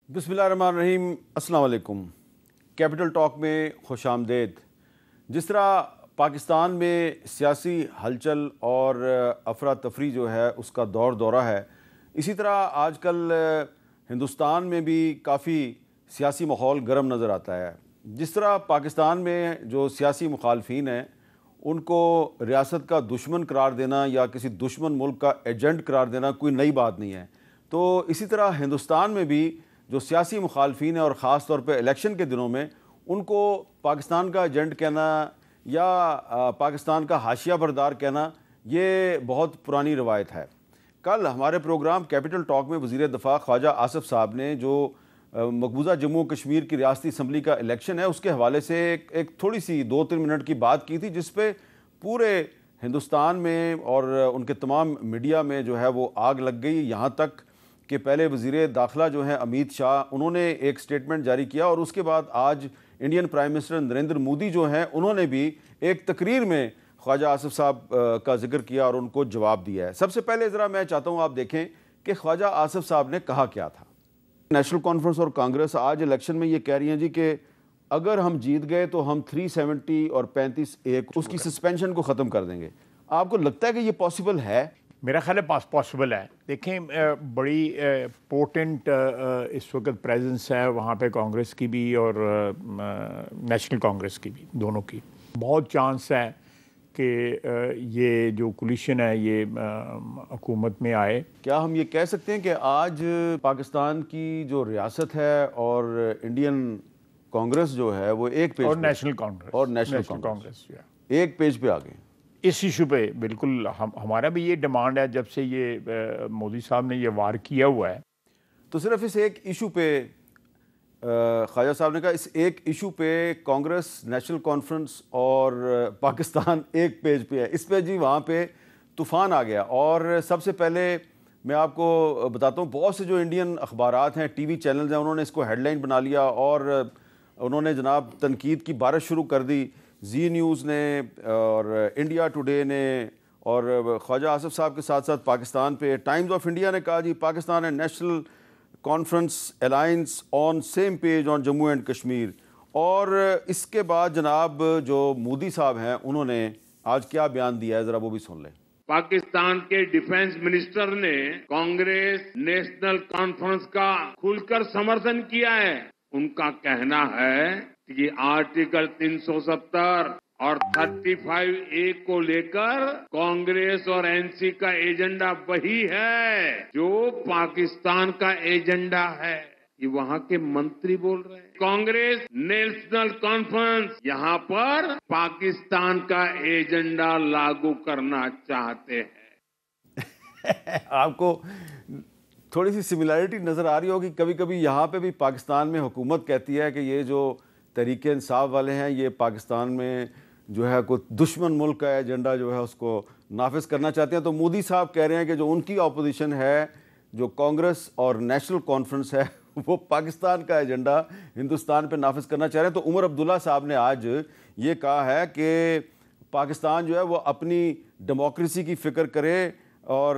बिस्मिल्लाहिर्रहमानिर्रहीम, अस्सलाम वालेकुम। कैपिटल टॉक में खुशामदीद। जिस तरह पाकिस्तान में सियासी हलचल और अफरा तफरी जो है उसका दौरा है, इसी तरह आजकल हिंदुस्तान में भी काफ़ी सियासी माहौल गर्म नज़र आता है। जिस तरह पाकिस्तान में जो सियासी मुखालफीन हैं उनको रियासत का दुश्मन करार देना या किसी दुश्मन मुल्क का एजेंट करार देना कोई नई बात नहीं है, तो इसी तरह हिंदुस्तान में भी जो सियासी मुखालफीन हैं और ख़ास तौर पे इलेक्शन के दिनों में उनको पाकिस्तान का एजेंट कहना या पाकिस्तान का हाशिया बरदार कहना, ये बहुत पुरानी रवायत है। कल हमारे प्रोग्राम कैपिटल टॉक में वज़ीर दफ़ा ख्वाजा आसिफ साहब ने जो मकबूजा जम्मू कश्मीर की रियासती असम्बली का इलेक्शन है उसके हवाले से एक थोड़ी सी 2-3 मिनट की बात की थी, जिस पे पूरे हिंदुस्तान में और उनके तमाम मीडिया में जो है वो आग लग गई। यहाँ तक कि पहले वज़ीर दाखिला जो हैं अमित शाह, उन्होंने एक स्टेटमेंट जारी किया और उसके बाद आज Indian prime minister Narendra Modi जो हैं उन्होंने भी एक तकरीर में ख्वाजा आसिफ साहब का जिक्र किया और उनको जवाब दिया है। सबसे पहले ज़रा मैं चाहता हूँ आप देखें कि ख्वाजा आसिफ साहब ने कहा क्या था। नेशनल कॉन्फ्रेंस और कांग्रेस आज इलेक्शन में ये कह रही हैं जी कि अगर हम जीत गए तो हम 370 और 35A उसकी सस्पेंशन को ख़त्म कर देंगे। आपको लगता है कि ये पॉसिबल है? मेरा ख्याल है पॉसिबल है। देखें, बड़ी पोटेंट इस वक्त प्रेजेंस है वहाँ पे कांग्रेस की भी और नेशनल कांग्रेस की भी, दोनों की। बहुत चांस है कि ये जो कोलिशन है ये हुकूमत में आए। क्या हम ये कह सकते हैं कि आज पाकिस्तान की जो रियासत है और इंडियन कांग्रेस जो है वो एक पेज और नेशनल कांग्रेस एक पेज पे आ गए इस इशू पे? बिल्कुल, हमारा भी ये डिमांड है जब से ये मोदी साहब ने ये वार किया हुआ है। तो सिर्फ इस एक इशू पे ख्वाजा साहब ने कहा इस एक इशू पे कांग्रेस, नेशनल कॉन्फ्रेंस और पाकिस्तान एक पेज पे है। इस पे जी वहाँ पे तूफ़ान आ गया। और सबसे पहले मैं आपको बताता हूँ, बहुत से जो इंडियन अखबारात हैं, टीवी चैनल्स हैं, उन्होंने इसको हेडलाइन बना लिया और उन्होंने जनाब तनकीद की बारिश शुरू कर दी। जी न्यूज़ ने और इंडिया टुडे ने और ख्वाजा आसिफ साहब के साथ साथ पाकिस्तान पे टाइम्स ऑफ इंडिया ने कहा जी Pakistan and National Conference alliance on same page on Jammu and Kashmir. और इसके बाद जनाब जो मोदी साहब हैं उन्होंने आज क्या बयान दिया है, ज़रा वो भी सुन लें। पाकिस्तान के डिफेंस मिनिस्टर ने कांग्रेस नेशनल कॉन्फ्रेंस का खुलकर समर्थन किया है। उनका कहना है कि ये आर्टिकल 370 और 35A को लेकर कांग्रेस और एनसी का एजेंडा वही है जो पाकिस्तान का एजेंडा है। ये वहां के मंत्री बोल रहे हैं। कांग्रेस नेशनल कॉन्फ्रेंस यहां पर पाकिस्तान का एजेंडा लागू करना चाहते हैं। आपको थोड़ी सी सिमिलैरिटी नज़र आ रही होगी। कभी कभी यहाँ पे भी पाकिस्तान में हुकूमत कहती है कि ये जो तहरीक इंसाफ वाले हैं ये पाकिस्तान में जो है कोई दुश्मन मुल्क का एजेंडा जो है उसको नाफिज करना चाहते हैं। तो मोदी साहब कह रहे हैं कि जो उनकी अपोजिशन है, जो कांग्रेस और नेशनल कॉन्फ्रेंस है, वो पाकिस्तान का एजेंडा हिंदुस्तान पे नाफिज करना चाह रहे हैं। तो उमर अब्दुल्ला साहब ने आज ये कहा है कि पाकिस्तान जो है वो अपनी डेमोक्रेसी की फ़िक्र करे और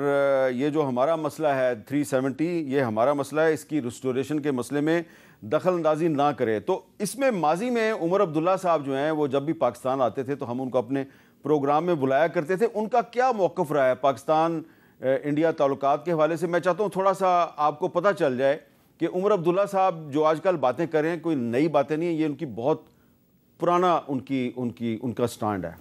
ये जो हमारा मसला है 370, ये हमारा मसला है, इसकी रिस्टोरेशन के मसले में दखल अंदाजी ना करे। तो इसमें माजी में उमर अब्दुल्ला साहब जो हैं वो जब भी पाकिस्तान आते थे तो हम उनको अपने प्रोग्राम में बुलाया करते थे। उनका क्या मौक़िफ़ रहा है पाकिस्तान इंडिया ताल्लुकात के हवाले से? मैं चाहता हूँ थोड़ा सा आपको पता चल जाए कि उमर अब्दुल्ला साहब जो आजकल बातें कर रहे हैं कोई नई बातें नहीं है, ये उनकी बहुत पुराना उनका स्टैंड है।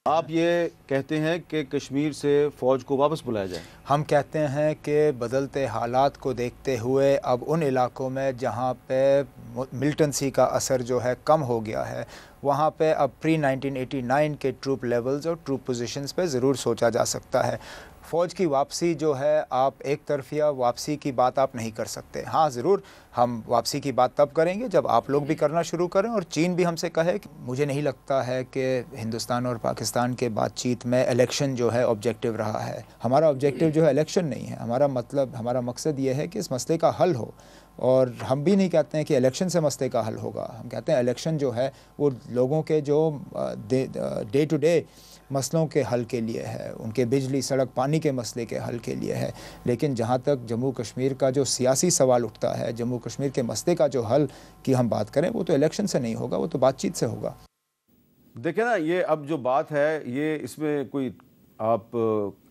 आप ये कहते हैं कि कश्मीर से फ़ौज को वापस बुलाया जाए। हम कहते हैं कि बदलते हालात को देखते हुए अब उन इलाकों में जहाँ पे मिलिटेंसी का असर जो है कम हो गया है, वहाँ पे अब प्री 1989 के ट्रूप लेवल्स और ट्रूप पोजीशंस पे ज़रूर सोचा जा सकता है। फ़ौज की वापसी जो है, आप एक तरफिया वापसी की बात आप नहीं कर सकते। हाँ, ज़रूर हम वापसी की बात तब करेंगे जब आप लोग भी करना शुरू करें और चीन भी हमसे कहे। मुझे नहीं लगता है कि हिंदुस्तान और पाकिस्तान के बातचीत में इलेक्शन जो है ऑब्जेक्टिव रहा है। हमारा ऑब्जेक्टिव जो है इलेक्शन नहीं है। हमारा मकसद ये है कि इस मसले का हल हो। और हम भी नहीं कहते हैं कि इलेक्शन से मसले का हल होगा। हम कहते हैं इलेक्शन जो है वो लोगों के जो डे टू डे मसलों के हल के लिए है, उनके बिजली सड़क पानी के मसले के हल के लिए है। लेकिन जहाँ तक जम्मू कश्मीर का जो सियासी सवाल उठता है, जम्मू कश्मीर के मसले का जो हल की हम बात करें, वो तो इलेक्शन से नहीं होगा, वो तो बातचीत से होगा। देखें ना, ये अब जो बात है, ये इसमें कोई आप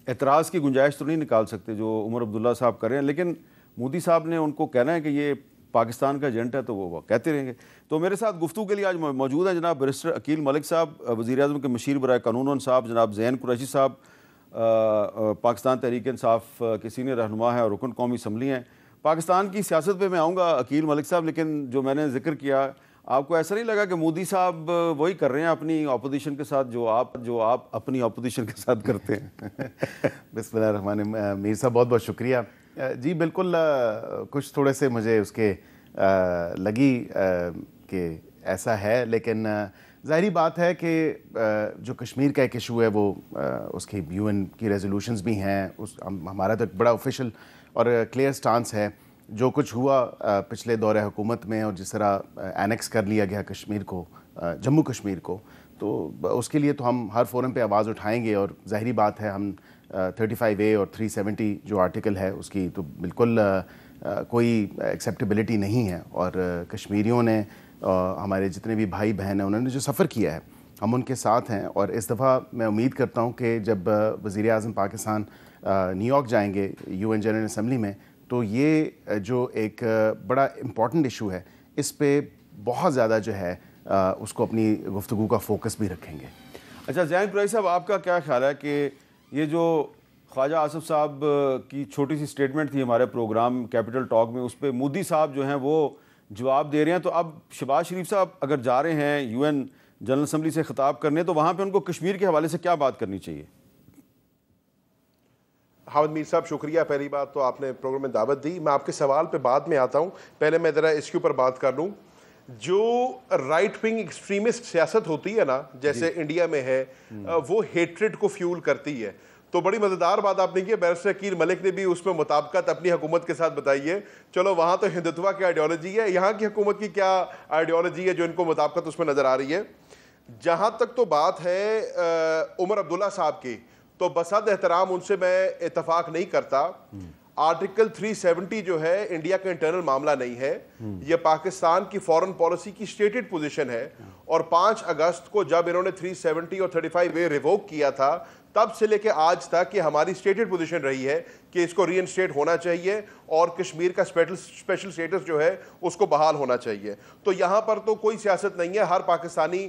एतराज़ की गुंजाइश तो नहीं निकाल सकते जो उमर अब्दुल्ला साहब कर रहे हैं, लेकिन मोदी साहब ने उनको कहना है कि ये पाकिस्तान का एजेंट है, तो वो कहते रहेंगे। तो मेरे साथ गुफ्तगू के लिए आज मौजूद हैं जनाब बैरिस्टर अकील मलिक साहब, वज़ीर-ए-आज़म के मशीर बराए कानून साहब, जनाब ज़ैन कुरैशी साहब, पाकिस्तान तहरीक इंसाफ के सीनियर रहनुमा हैं और रुकन कौमी असम्बली हैं। पाकिस्तान की सियासत पे मैं आऊँगा अकील मलिक साहब, लेकिन जो मैंने जिक्र किया, आपको ऐसा नहीं लगा कि मोदी साहब वही कर रहे हैं अपनी अपोजिशन के साथ जो आप अपनी अपोजिशन के साथ करते हैं? बिस्मिल्लाहिर्रहमानिर्रहीम। मीर साहब बहुत बहुत शुक्रिया। जी बिल्कुल, कुछ थोड़े से मुझे उसके लगी कि ऐसा है, लेकिन ज़ाहिरी बात है कि जो कश्मीर का एक इशू है वो उसकी UN की रेजोल्यूशंस भी हैं, हमारा तो एक बड़ा ऑफिशियल और क्लियर स्टांस है। जो कुछ हुआ पिछले दौरे हुकूमत में और जिस तरह एनेक्स कर लिया गया कश्मीर को, जम्मू कश्मीर को, तो उसके लिए तो हम हर फोरम पे आवाज़ उठाएंगे। और ज़ाहिरी बात है, हम 35A और 370 जो आर्टिकल है उसकी तो बिल्कुल कोई एक्सेप्टेबिलिटी नहीं है। और कश्मीरियों ने, हमारे जितने भी भाई बहन हैं, उन्होंने जो सफ़र किया है, हम उनके साथ हैं। और इस दफ़ा मैं उम्मीद करता हूँ कि जब वज़ीर-ए-आज़म पाकिस्तान न्यूयॉर्क जाएंगे UN जनरल असम्बली में, तो ये जो एक बड़ा इम्पॉर्टेंट इशू है, इस पे बहुत ज़्यादा जो है उसको अपनी गुफ्तगू का फोकस भी रखेंगे। अच्छा ज़ैन कुरैशी साहब, आपका क्या ख्याल है कि ये जो ख्वाजा आसिफ साहब की छोटी सी स्टेटमेंट थी हमारे प्रोग्राम कैपिटल टॉक में, उस पर मोदी साहब जो हैं वो जवाब दे रहे हैं, तो अब शहबाज शरीफ साहब अगर जा रहे हैं UN जनरल असम्बली से ख़िताब करने, तो वहाँ पे उनको कश्मीर के हवाले से क्या बात करनी चाहिए? हामिद मीर साहब शुक्रिया। पहली बात तो आपने प्रोग्राम में दावत दी, मैं आपके सवाल पे बाद में आता हूँ। पहले मैं ज़रा इसके ऊपर बात कर लूँ। जो राइट विंग एक्सट्रीमिस्ट सियासत होती है ना, जैसे इंडिया में है, वो हेट्रेड को फ्यूल करती है। तो बड़ी मज़ेदार बात आपने की, बैरिस्टर अकील मलिक ने भी उसमें मुताबिकत अपनी हुकूमत के साथ बताई है। चलो, वहाँ तो हिंदुत्व की आइडियोलॉजी है, यहाँ की हुकूमत की क्या आइडियोलॉजी है जो इनको मुताबिकत उसमें नज़र आ रही है। जहाँ तक तो बात है उमर अब्दुल्ला साहब की, तो बसद एहतराम उनसे मैं इतफाक नहीं करता। आर्टिकल 370 जो है इंडिया का इंटरनल मामला नहीं है, यह पाकिस्तान की फॉरेन पॉलिसी की स्टेटेड पोजीशन है। और 5 अगस्त को जब इन्होंने 370 और 35A रिवोक किया था, तब से लेके आज तक कि हमारी स्टेटेड पोजीशन रही है कि इसको रीइंस्टेट होना चाहिए और कश्मीर का स्पेशल स्टेटस जो है उसको बहाल होना चाहिए। तो यहाँ पर तो कोई सियासत नहीं है, हर पाकिस्तानी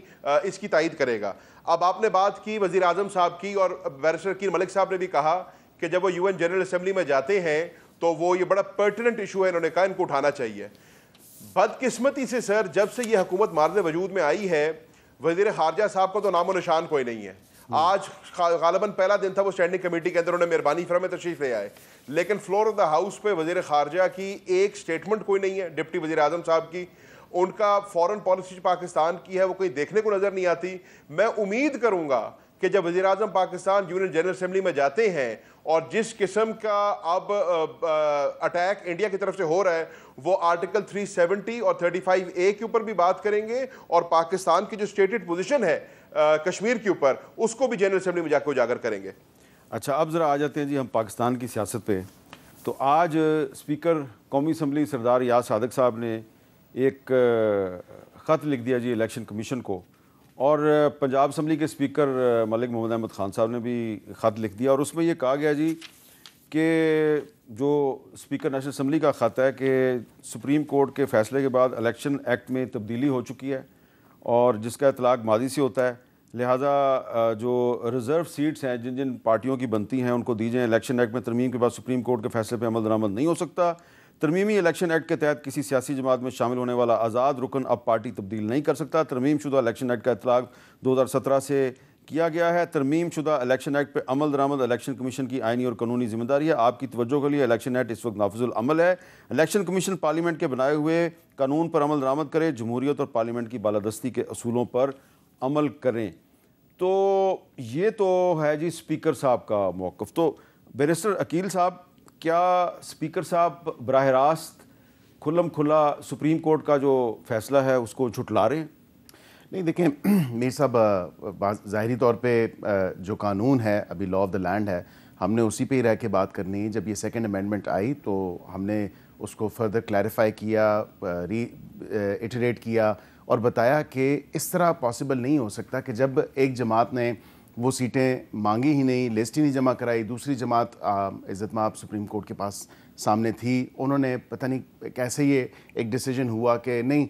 इसकी तायद करेगा। अब आपने बात की वज़ीर-ए-आज़म साहब की, और बैरिस्टर अकील मलिक साहब ने भी कहा कि जब वो UN जनरल असम्बली में जाते हैं तो वो ये बड़ा पर्टिनेंट इशू है, इन्होंने कहा इनको उठाना चाहिए। बदकिस्मती से सर, जब से ये हुकूमत मार्ज़ वजूद में आई है, वज़ीर ख़ारजा साहब को तो नामो निशान कोई नहीं है। आज गालिबन पहला दिन था, वो स्टैंडिंग कमेटी के अंदर उन्होंने मेहरबानी फरमाई तशरीफ ले आए, लेकिन फ्लोर ऑफ द हाउस पे वज़ीर ख़ारजा की एक स्टेटमेंट कोई नहीं है। डिप्टी वज़ीर-ए-आज़म साहब की, उनका फॉरेन पॉलिसी पाकिस्तान की है, वो कोई देखने को नज़र नहीं आती। मैं उम्मीद करूँगा कि जब वज़ीर-ए-आज़म पाकिस्तान UN जनरल असम्बली में जाते हैं और जिस किस्म का अब अटैक इंडिया की तरफ से हो रहा है, वो आर्टिकल 370 और 35A के ऊपर भी बात करेंगे और पाकिस्तान की जो स्टेटेड पोजीशन है कश्मीर के ऊपर, उसको भी जनरल असम्बली में जाकर उजागर करेंगे। अच्छा, अब ज़रा आ जाते हैं जी हम पाकिस्तान की सियासत पे। तो आज स्पीकर कौमी असम्बली सरदार याद सादिक साहब ने एक ख़त लिख दिया जी इलेक्शन कमीशन को, और पंजाब असम्बली के स्पीकर मलिक मोहम्मद अहमद ख़ान साहब ने भी ख़त लिख दिया, और उसमें ये कहा गया जी कि जो स्पीकर नेशनल असम्बली का ख़त है कि सुप्रीम कोर्ट के फ़ैसले के बाद इलेक्शन एक्ट में तब्दीली हो चुकी है और जिसका इतलाक़ मादी से होता है, लिहाजा जो रिज़र्व सीट्स हैं जिन जिन पार्टियों की बनती हैं उनको दी जाएँ। इलेक्शन एक्ट में तरमीम के बाद सुप्रीम कोर्ट के फ़ैसले पर अमल दरामद नहीं हो सकता। तरमीमी इलेक्शन एक्ट के तहत किसी सियासी जमात में शामिल होने वाला आज़ाद रुकन अब पार्टी तब्दील नहीं कर सकता। तरमीम शुदा इलेक्शन एक्ट का इतलाक़ 2017 से किया गया है। तरमीम शुदा इलेक्शन एक्ट पर अमल दरामद इलेक्शन कमीशन की आइनी और कानूनी जिम्मेदारी है। आपकी तवज्जो के लिए इलेक्शन एक्ट इस वक्त नाफिजुल अमल है। इलेक्शन कमीशन पार्लियामेंट के बनाए हुए कानून पर अमल दरामद करे, जमहूरियत और पार्लियामेंट की बालादस्ती के असूलों पर अमल करें। तो ये तो है जी स्पीकर साहब का मौक़िफ़। तो बैरिस्टर अकील साहब, क्या स्पीकर साहब बराह रास्त खुल्लम खुल्ला सुप्रीम कोर्ट का जो फ़ैसला है उसको झुटला रहे हैं? नहीं देखें मीर साहब, ज़ाहिरी तौर पे जो कानून है अभी लॉ ऑफ द लैंड है, हमने उसी पे ही रह के बात करनी है। जब ये सेकंड अमेंडमेंट आई तो हमने उसको फर्दर क्लैरिफाई किया, इटरेट किया और बताया कि इस तरह पॉसिबल नहीं हो सकता कि जब एक जमात ने वो सीटें मांगी ही नहीं, लिस्ट ही नहीं जमा कराई, दूसरी जमात इज़्ज़त माब सुप्रीम कोर्ट के पास सामने थी, उन्होंने पता नहीं कैसे ये एक डिसीजन हुआ कि नहीं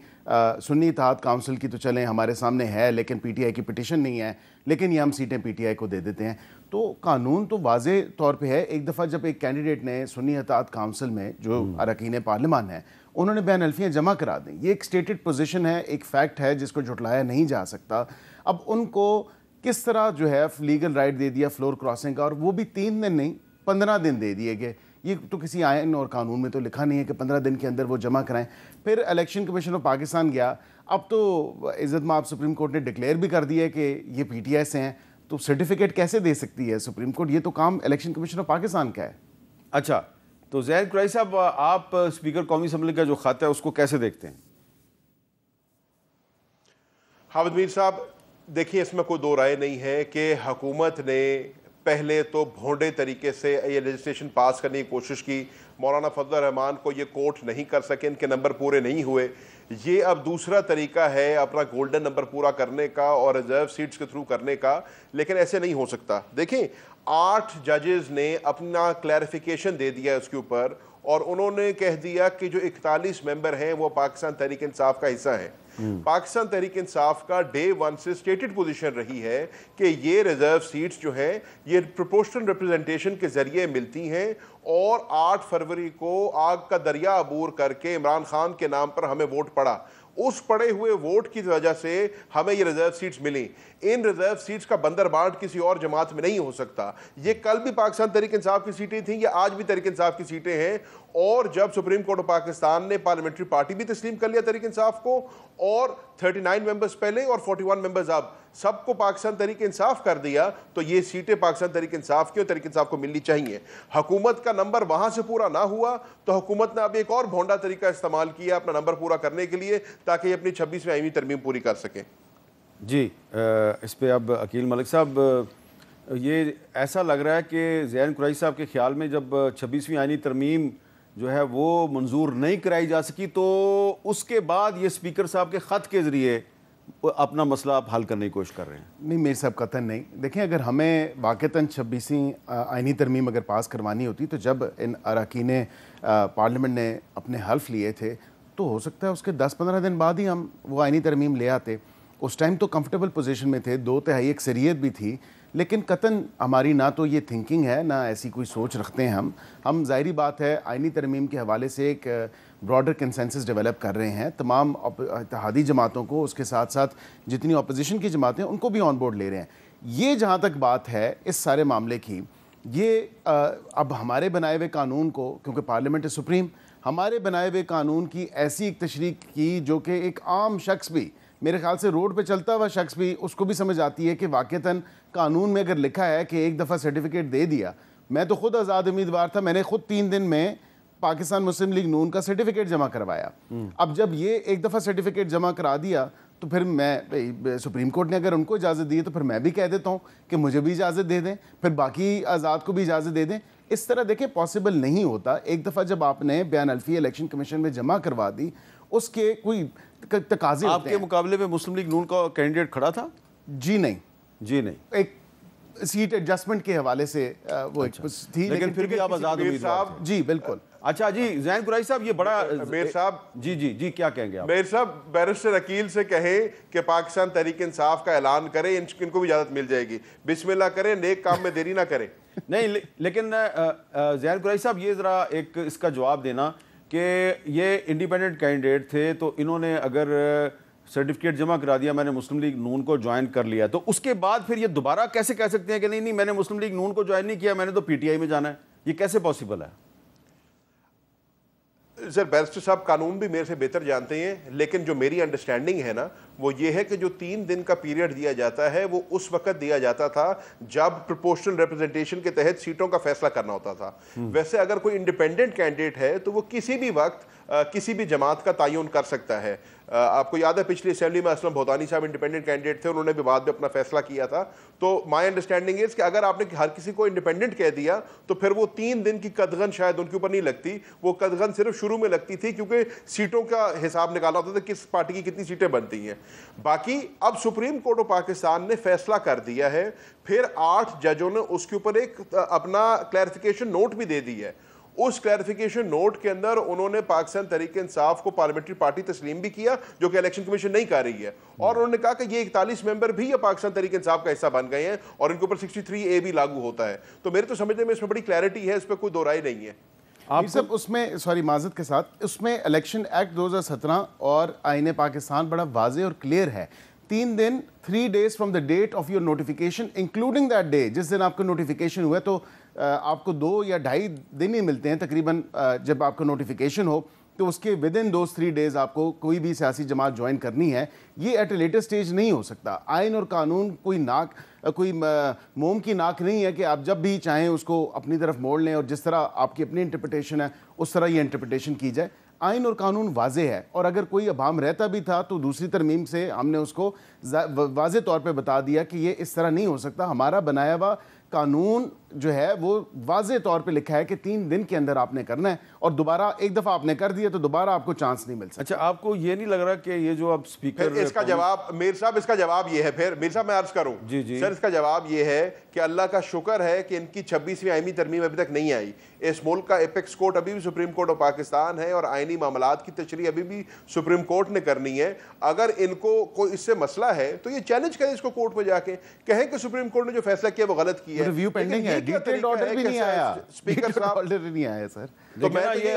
सुन्नी इत्तेहाद काउंसिल की तो चलें हमारे सामने है लेकिन पीटीआई की पिटीशन नहीं है, लेकिन ये हम सीटें पीटीआई को दे देते हैं। तो कानून तो वाज़े तौर पे है। एक दफ़ा जब एक कैंडिडेट ने सुन्नी इत्तेहाद काउंसिल में जो अरकान पार्लियामान है उन्होंने बयान अल्फियाँ जमा करा दें, ये एक स्टेटेड पोजीशन है, एक फैक्ट है जिसको झुटलाया नहीं जा सकता। अब उनको किस तरह जो है लीगल राइट दे दिया फ्लोर क्रॉसिंग का, और वो भी 3 दिन नहीं 15 दिन दे दिए गए। ये तो किसी आयन और कानून में तो लिखा नहीं है कि 15 दिन के अंदर वो जमा कराएं। फिर इलेक्शन कमीशन ऑफ पाकिस्तान गया, अब तो इज़्ज़त माब सुप्रीम कोर्ट ने डिक्लेयर भी कर दिया है कि ये पीटीआई से हैं, तो सर्टिफिकेट कैसे दे सकती है सुप्रीम कोर्ट? ये तो काम इलेक्शन कमीशन ऑफ पाकिस्तान का है। अच्छा, तो ज़ाहिर कुरैशी साहब, आप स्पीकर कौमी असम्बली का जो खत है उसको कैसे देखते हैं? हामिद मीर साहब, देखिए इसमें कोई दो राय नहीं है कि हुकूमत ने पहले तो भोंडे तरीके से ये लेजिस्लेशन पास करने की कोशिश की, मौलाना फजल रहमान को ये कोर्ट नहीं कर सके, इनके नंबर पूरे नहीं हुए। ये अब दूसरा तरीका है अपना गोल्डन नंबर पूरा करने का और रिजर्व सीट्स के थ्रू करने का, लेकिन ऐसे नहीं हो सकता। देखें 8 जजेस ने अपना क्लैरिफिकेशन दे दिया उसके ऊपर और उन्होंने कह दिया कि जो 41 मेंबर हैं वो पाकिस्तान तहरीक इंसाफ का हिस्सा हैं। पाकिस्तान तहरीक इंसाफ का डे 1 से स्टेटेड पोजीशन रही है कि ये रिजर्व सीट्स जो हैं ये प्रोपोर्शनल रिप्रेजेंटेशन के जरिए मिलती हैं और 8 फरवरी को आग का दरिया अबूर करके इमरान खान के नाम पर हमें वोट पड़ा। उस पड़े हुए वोट की वजह से हमें ये रिजर्व सीट्स मिली। इन रिजर्व सीट्स का बंदर बांट किसी और जमात में नहीं हो सकता। ये कल भी पाकिस्तान तहरीक इंसाफ की सीटें थी, ये आज भी तहरीक इंसाफ की सीटें हैं। और जब सुप्रीम कोर्ट ऑफ पाकिस्तान ने पार्लियामेंट्री पार्टी भी तस्लीम कर लिया तहरीक इंसाफ को और 39 मेंबर्स पहले और 41 मेंबर्स अब सबको पाकिस्तान तहरीक इंसाफ कर दिया, तो ये सीटें पाकिस्तान तहरीक इंसाफ की और तहरीक इंसाफ को मिलनी चाहिए। हुकूमत का नंबर वहां से पूरा ना हुआ तो हुकूमत ने अब एक और भोंडा तरीका इस्तेमाल किया अपना नंबर पूरा करने के लिए ताकि अपनी 26वीं आईनी तरमीम पूरी कर सकें। जी, इस पे अब अकील मलिक साहब, ये ऐसा लग रहा है कि ज़ैन कुरैशी साहब के ख्याल में जब 26वीं आईनी तरमीम जो है वो मंजूर नहीं कराई जा सकी तो उसके बाद ये स्पीकर साहब के ख़त के ज़रिए अपना मसला आप हल करने की कोशिश कर रहे हैं। नहीं मेरे साहब कतन नहीं। देखें अगर हमें वाक़तन 26वीं आईनी तरमीम अगर पास करवानी होती तो जब इन अरकान पार्लियामेंट ने अपने हल्फ लिए थे तो हो सकता है उसके 10-15 दिन बाद ही हम वो आईनी तरमीम ले आते। उस टाइम तो कंफर्टेबल पोजीशन में थे, 2/3 अक्सरियत भी थी, लेकिन कतन हमारी ना तो ये थिंकिंग है ना ऐसी कोई सोच रखते हैं हम ज़ाहिरी बात है आईनी तरमीम के हवाले से एक ब्रॉडर कंसेंसस डेवलप कर रहे हैं। तमाम इत्तेहादी जमातों को, उसके साथ साथ जितनी अपोजिशन की जमातें उनको भी ऑन बोर्ड ले रहे हैं। ये जहाँ तक बात है इस सारे मामले की, ये अब हमारे बनाए हुए कानून को, क्योंकि पार्लियामेंट इज़ सुप्रीम, हमारे बनाए हुए कानून की ऐसी एक तशरीह की जो कि एक आम शख्स भी, मेरे ख्याल से रोड पे चलता हुआ शख्स भी उसको भी समझ आती है कि वाक़तन कानून में अगर लिखा है कि एक दफ़ा सर्टिफिकेट दे दिया। मैं तो खुद आज़ाद उम्मीदवार था, मैंने खुद 3 दिन में पाकिस्तान मुस्लिम लीग नून का सर्टिफिकेट जमा करवाया। अब जब ये एक दफ़ा सर्टिफिकेट जमा करा दिया तो फिर मैं, सुप्रीम कोर्ट ने अगर उनको इजाज़त दी तो फिर मैं भी कह देता हूँ कि मुझे भी इजाज़त दे दें, फिर बाकी आज़ाद को भी इजाज़त दे दें। इस तरह देखें पॉसिबल नहीं होता। एक दफ़ा जब आपने बयान अल्फिया इलेक्शन कमीशन में जमा करवा दी उसके कोई तकाज़े आपके मुकाबले में मुस्लिम लीग नून का कैंडिडेट खड़ा था? जी नहीं, एक सीट एडजस्टमेंट के हवाले से वो एक थी, लेकिन फिर भी आप आज़ाद उम्मीदवार थे। जी बिल्कुल। अच्छा जी, ज़ैन कुरैशी साहब, ये बड़ा मेर साहब, जी क्या कहेंगे आप? मेर साहब, बैरिस्टर अकील से कहें कि पाकिस्तान तहरीक इंसाफ का ऐलान करें, इनको भी इजाज़त मिल जाएगी। बिस्मिल्लाह करें, नेक काम में देरी ना करें। नहीं, लेकिन ज़ैन कुरैशी साहब ये ज़रा एक इसका जवाब देना कि ये इंडिपेंडेंट कैंडिडेट थे, तो इन्होंने अगर सर्टिफिकेट जमा करा दिया, मैंने मुस्लिम लीग नून को ज्वाइन कर लिया, तो उसके बाद फिर ये दोबारा कैसे कह सकते हैं कि नहीं मैंने मुस्लिम लीग नून को ज्वाइन नहीं किया, मैंने तो पीटीआई में जाना है? ये कैसे पॉसिबल है? सर बैरिस्टर साहब कानून भी मेरे से बेहतर जानते हैं, लेकिन जो मेरी अंडरस्टैंडिंग है ना वो ये है कि जो 3 दिन का पीरियड दिया जाता है वो उस वक्त दिया जाता था जब प्रोपोर्शनल रिप्रेजेंटेशन के तहत सीटों का फैसला करना होता था। वैसे अगर कोई इंडिपेंडेंट कैंडिडेट है तो वो किसी भी वक्त किसी भी जमात का तयन कर सकता है। आपको याद है पिछली असेंबली में असलम भोतानी साहब इंडिपेंडेंट कैंडिडेट थे, उन्होंने भी बाद में अपना फैसला किया था। तो माय अंडरस्टैंडिंग इज कि अगर आपने हर किसी को इंडिपेंडेंट कह दिया तो फिर वो 3 दिन की कदगन शायद उनके ऊपर नहीं लगती, वो कदगन सिर्फ शुरू में लगती थी क्योंकि सीटों का हिसाब निकालना होता था किस पार्टी की कितनी सीटें बनती हैं। बाकी अब सुप्रीम कोर्ट ऑफ पाकिस्तान ने फैसला कर दिया है, फिर 8 जजों ने उसके ऊपर एक अपना क्लैरिफिकेशन नोट भी दे दी है। उस क्लैरिफिकेशन नोट के अंदर उन्होंने पाकिस्तान तहरीक इंसाफ को पार्लियामेंट्री पार्टी तस्लीम भी किया, जो कि इलेक्शन कमीशन नहीं कर रही है, और उन्होंने कहा कि ये 41 मेंबर भी ये पाकिस्तान तहरीक इंसाफ का हिस्सा बन गए हैं और इनके ऊपर 63A भी लागू होता है। तो मेरे तो समझने में इसमें बड़ी क्लैरिटी है, इस पर कोई दो राय नहीं है। आप सब उसमें सॉरी माजत के साथ, उसमें इलेक्शन एक्ट 2017 और आईने पाकिस्तान बड़ा वाजे और क्लियर है। 3 दिन 3 days from the date of your notification including that day, जिस दिन आपका नोटिफिकेशन हुआ, तो आपको 2 या 2.5 दिन ही मिलते हैं तकरीबन जब आपका नोटिफिकेशन हो, तो उसके विद इन 2-3 days आपको कोई भी सियासी जमात ज्वाइन करनी है। ये एट ए लेटर स्टेज नहीं हो सकता। आइन और कानून कोई मोम की नाक नहीं है कि आप जब भी चाहें उसको अपनी तरफ मोड़ लें और जिस तरह आपकी अपनी इंटरप्रिटेशन है उस तरह ये इंटरप्रिटेशन की जाए। आइन और कानून वाजे है, और अगर कोई अभाम रहता भी था तो दूसरी तरमीम से हमने उसको वाजे तौर पे बता दिया कि ये इस तरह नहीं हो सकता। हमारा बनाया हुआ कानून जो है वो वाजे तौर पे लिखा है कि 3 दिन के अंदर आपने करना है, और दोबारा एक दफ़ा आपने कर दिया तो दोबारा आपको चांस नहीं मिल सकता। अच्छा, आपको ये नहीं लग रहा कि ये जो अब स्पीकर, इसका जवाब मीर साहब, इसका जवाब ये है, फिर मीर साहब मैं अर्ज करूं जी जी सर, इसका जवाब ये है कि अल्लाह का शुक्र है कि इनकी 26वीं आईनी तरमीम अभी तक नहीं आई। इस मुल्क का एपेक्स कोर्ट अभी भी सुप्रीम कोर्ट ऑफ पाकिस्तान है और आईनी मामलात की तशरीह अभी भी सुप्रीम कोर्ट ने करनी है। अगर इनको कोई इससे मसला है तो ये चैलेंज करें इसको कोर्ट में जाके, कहें कि सुप्रीम कोर्ट ने जो फैसला किया वो गलत किया है। रिव्यू पेंडिंग है, डिटेल्ड ऑर्डर भी नहीं आया, स्पीकर साहब ऑर्डर नहीं आया सर। तो मैं ये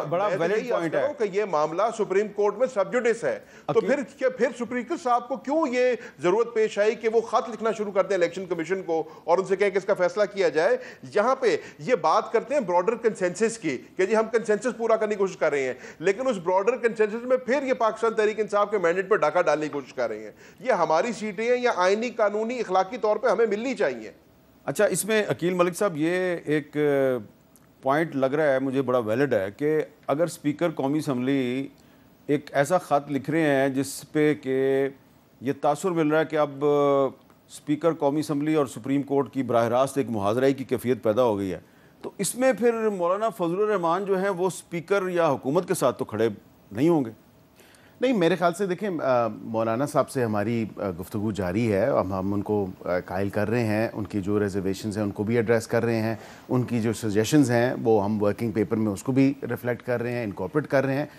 बड़ा वैलिड पॉइंट है कि ये मामला सुप्रीम कोर्ट में सब जुडिस है, तो फिर स्पीकर साहब को क्यों ये जरूरत पेश आई कि वो खत लिखना शुरू करते हैं इलेक्शन कमीशन को और उनसे कहें कि इसका फैसला किया जाए। यहाँ पे ये बात करते हैं ब्रॉडर कंसेंसस की कि जी हम कंसेंसस पूरा करने की कोशिश कर रहे हैं, लेकिन उस ब्रॉडर कंसेंसस में फिर ये पाकिस्तान तहरीक इंसाफ के मैंडेट पर डाका डालने की कोशिश कर रहे हैं। ये हमारी सीटें हैं या आईनी कानूनी इखलाकी तौर पर हमें मिलनी चाहिए। अच्छा, इसमें अकील मलिक साहब ये एक पॉइंट लग रहा है मुझे बड़ा वैलिड है कि अगर स्पीकर कौमी असम्बली एक ऐसा ख़त लिख रहे हैं जिस पे कि ये तासुर मिल रहा है कि अब स्पीकर कौमी असम्बली और सुप्रीम कोर्ट की बराह रास्त एक मुहाजराई की कैफियत पैदा हो गई है, तो इसमें फिर मौलाना फजलुर रहमान जो है वो स्पीकर या हुकूमत के साथ तो खड़े नहीं होंगे? नहीं, मेरे ख्याल से देखें, मौलाना साहब से हमारी गुफ्तगू जारी है। हम उनको कायल कर रहे हैं, उनकी जो रिजर्वेशंस हैं उनको भी एड्रेस कर रहे हैं, उनकी जो सजेशंस हैं वो हम वर्किंग पेपर में उसको भी रिफ्लेक्ट कर रहे हैं, इनकॉर्पोरेट कर रहे हैं।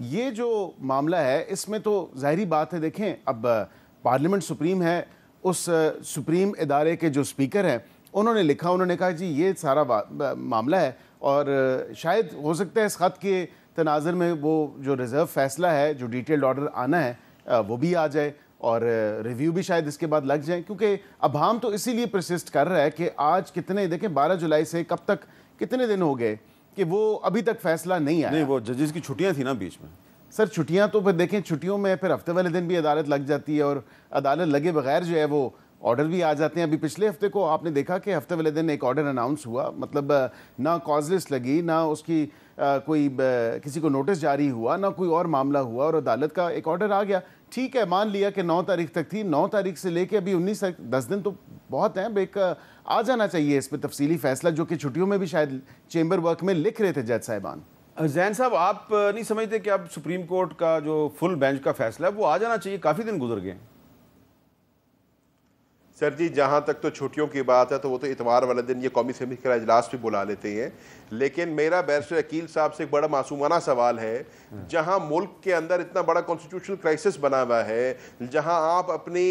ये जो मामला है इसमें तो ज़ाहिरी बात है, देखें अब पार्लियामेंट सुप्रीम है, उस सुप्रीम इदारे के जो स्पीकर हैं उन्होंने लिखा, उन्होंने कहा जी ये सारा मामला है और शायद हो सकता है इस ख़त के तनाज़र में वो जो रिज़र्व फ़ैसला है, जो डिटेल्ड ऑर्डर आना है वो भी आ जाए और रिव्यू भी शायद इसके बाद लग जाए, क्योंकि अभाम तो इसीलिए परसिस्ट कर रहा है कि आज कितने, देखें 12 जुलाई से कब तक कितने दिन हो गए कि वो अभी तक फ़ैसला नहीं आया। नहीं, वो जजेस की छुट्टियां थी ना बीच में। सर छुट्टियां तो फिर देखें, छुट्टियों में फिर हफ्ते वाले दिन भी अदालत लग जाती है और अदालत लगे बगैर जो है वो ऑर्डर भी आ जाते हैं। अभी पिछले हफ्ते को आपने देखा कि हफ्ते वाले दिन एक ऑर्डर अनाउंस हुआ, मतलब ना कॉज लिस्ट लगी, ना उसकी कोई किसी को नोटिस जारी हुआ, ना कोई और मामला हुआ और अदालत का एक ऑर्डर आ गया। ठीक है, मान लिया कि 9 तारीख तक थी, 9 तारीख से लेके अभी 19 तक 10 दिन तो बहुत हैं। एक आ जाना चाहिए इस पर तफसीली फैसला, जो कि छुट्टियों में भी शायद चेंबर वर्क में लिख रहे थे जज साहिबान। जैन साहब, आप नहीं समझते कि अब सुप्रीम कोर्ट का जो फुल बेंच का फैसला है वो आ जाना चाहिए? काफ़ी दिन गुजर गए। सर जी, जहाँ तक तो छुट्टियों की बात है तो वो तो इतवार वाले दिन ये कौमी असेंबली का इजलास भी बुला लेते हैं, लेकिन मेरा बैरिस्टर अकील साहब से एक बड़ा मासूमाना सवाल है, जहाँ मुल्क के अंदर इतना बड़ा कॉन्स्टिट्यूशनल क्राइसिस बना हुआ है, जहाँ आप अपनी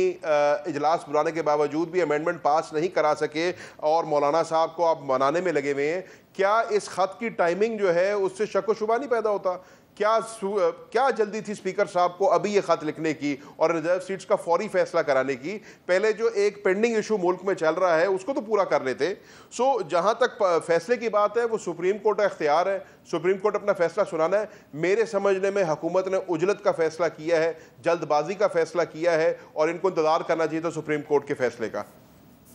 इजलास बुलाने के बावजूद भी अमेंडमेंट पास नहीं करा सके और मौलाना साहब को आप मनाने में लगे हुए हैं, क्या इस खत की टाइमिंग जो है उससे शक व शुबा नहीं पैदा होता? क्या जल्दी थी स्पीकर साहब को अभी ये खत लिखने की और रिजर्व सीट्स का फौरी फैसला कराने की? पहले जो एक पेंडिंग इशू मुल्क में चल रहा है उसको तो पूरा कर लेते। सो जहां तक फैसले की बात है वो सुप्रीम कोर्ट का इख्तियार है, सुप्रीम कोर्ट अपना फैसला सुनाना है। मेरे समझने में हुकूमत ने उजलत का फैसला किया है, जल्दबाजी का फैसला किया है और इनको इंतजार करना चाहिए था सुप्रीम कोर्ट के फैसले का।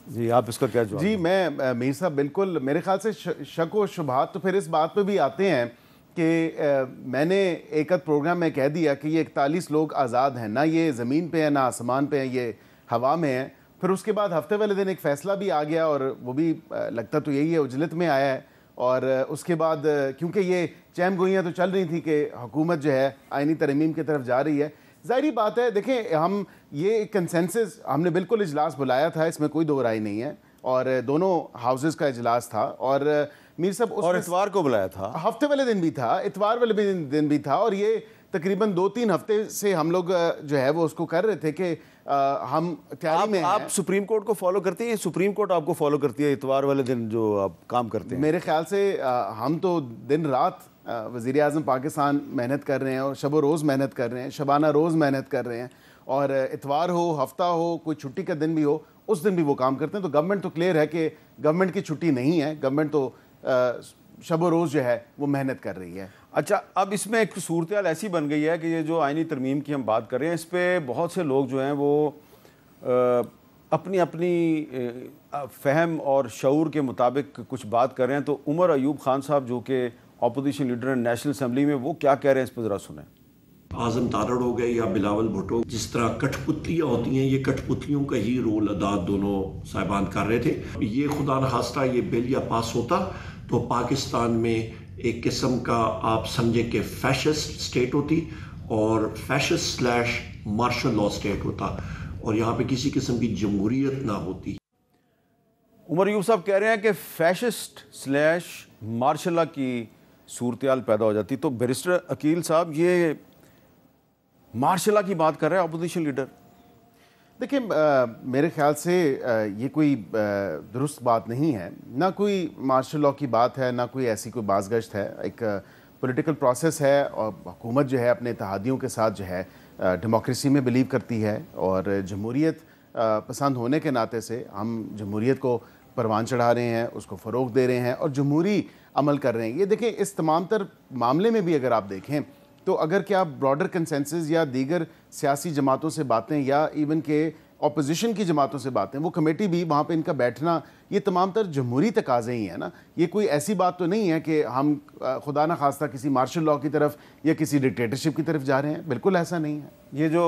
जी, आप इसका क्या जवाब? जी, मैं मीर साहब बिल्कुल, मेरे ख्याल से शक व शुबहात तो फिर इस बात पे भी आते हैं कि मैंने एक प्रोग्राम में कह दिया कि ये 41 लोग आज़ाद हैं, ना ये ज़मीन पे हैं ना आसमान पे हैं, ये हवा में हैं। फिर उसके बाद हफ्ते वाले दिन एक फ़ैसला भी आ गया और वो भी लगता तो यही है, उजलत में आया है। और उसके बाद क्योंकि ये चैम गोइयाँ तो चल रही थी कि हुकूमत जो है आइनी तरमीम की तरफ जा रही है, ज़ाहिरी बात है। देखें, हम ये कंसेंसस हमने बिल्कुल इजलास बुलाया था, इसमें कोई दो राय नहीं है, और दोनों हाउसेस का इजलास था। और मीर साहब और इतवार को बुलाया था, हफ्ते वाले दिन भी था, इतवार वाले दिन भी था। और ये तकरीबन 2-3 हफ्ते से हम लोग जो है वो उसको कर रहे थे कि हम तैयारी में आप सुप्रीम कोर्ट को फॉलो करते हैं, सुप्रीम कोर्ट आपको फॉलो करती है इतवार वाले दिन जो आप काम करते हैं? मेरे ख्याल से हम तो दिन रात वज़ीर आज़म पाकिस्तान मेहनत कर रहे हैं और शब रोज़ मेहनत कर रहे हैं, शबाना रोज़ मेहनत कर रहे हैं। और इतवार हो, हफ्ता हो, कोई छुट्टी का दिन भी हो, उस दिन भी वो काम करते हैं। तो गवर्नमेंट तो क्लियर है कि गवर्नमेंट की छुट्टी नहीं है, गवर्नमेंट तो शब रोज़ जो है वो मेहनत कर रही है। अच्छा, अब इसमें एक सूरत ऐसी बन गई है कि ये जो आइनी तरमीम की हम बात कर रहे हैं, इस पर बहुत से लोग जो हैं वो अपनी अपनी फ़हम और शऊर के मुताबिक कुछ बात कर रहे हैं। तो उमर अयूब खान साहब जो कि अपोजिशन लीडर हैं नेशनल असम्बली में, वो क्या कह रहे हैं, इस पर ज़रा सुनें। आज़म तारड़ हो गए या बिलावल भुट्टो, जिस तरह कठपुतलियाँ होती हैं, ये कठपुतलियों का ही रोल अदा दोनों साहिबान कर रहे थे। ये खुदा न खास्ता ये बिल या पास होता तो पाकिस्तान में एक किस्म का आप समझे कि फैशिस्ट स्टेट होती और fascist slash martial law state होता, और यहाँ पे किसी किस्म की जमहूरियत ना होती। उमर अयूब साहब कह रहे हैं कि फैशिस्ट स्लैश मार्शल लॉ की सूरत पैदा हो जाती। तो बैरिस्टर अकील साहब, ये मार्शल लॉ की बात कर रहे हैं अपोजिशन लीडर। देखिए, मेरे ख्याल से ये कोई दुरुस्त बात नहीं है, ना कोई मार्शल लॉ की बात है, ना कोई ऐसी कोई बाज़गश्त है। एक पॉलिटिकल प्रोसेस है और हुकूमत जो है अपने इत्तेहादियों के साथ जो है डेमोक्रेसी में बिलीव करती है, और जमहूरियत पसंद होने के नाते से हम जमहूरियत को परवान चढ़ा रहे हैं, उसको फ़रोग़ दे रहे हैं और जमहूरी अमल कर रहे हैं। ये देखें, इस तमाम तर मामले में भी अगर आप देखें तो अगर क्या ब्रॉडर कंसेंसस या दीगर सियासी जमातों से बातें या इवन के अपोजिशन की जमातों से बातें, वो कमेटी भी वहाँ पे इनका बैठना, ये तमाम तर जमहूरी तकाज़े ही है ना। ये कोई ऐसी बात तो नहीं है कि हम खुदा न खास्ता किसी मार्शल लॉ की तरफ या किसी डिक्टेटरशिप की तरफ जा रहे हैं, बिल्कुल ऐसा नहीं है। ये जो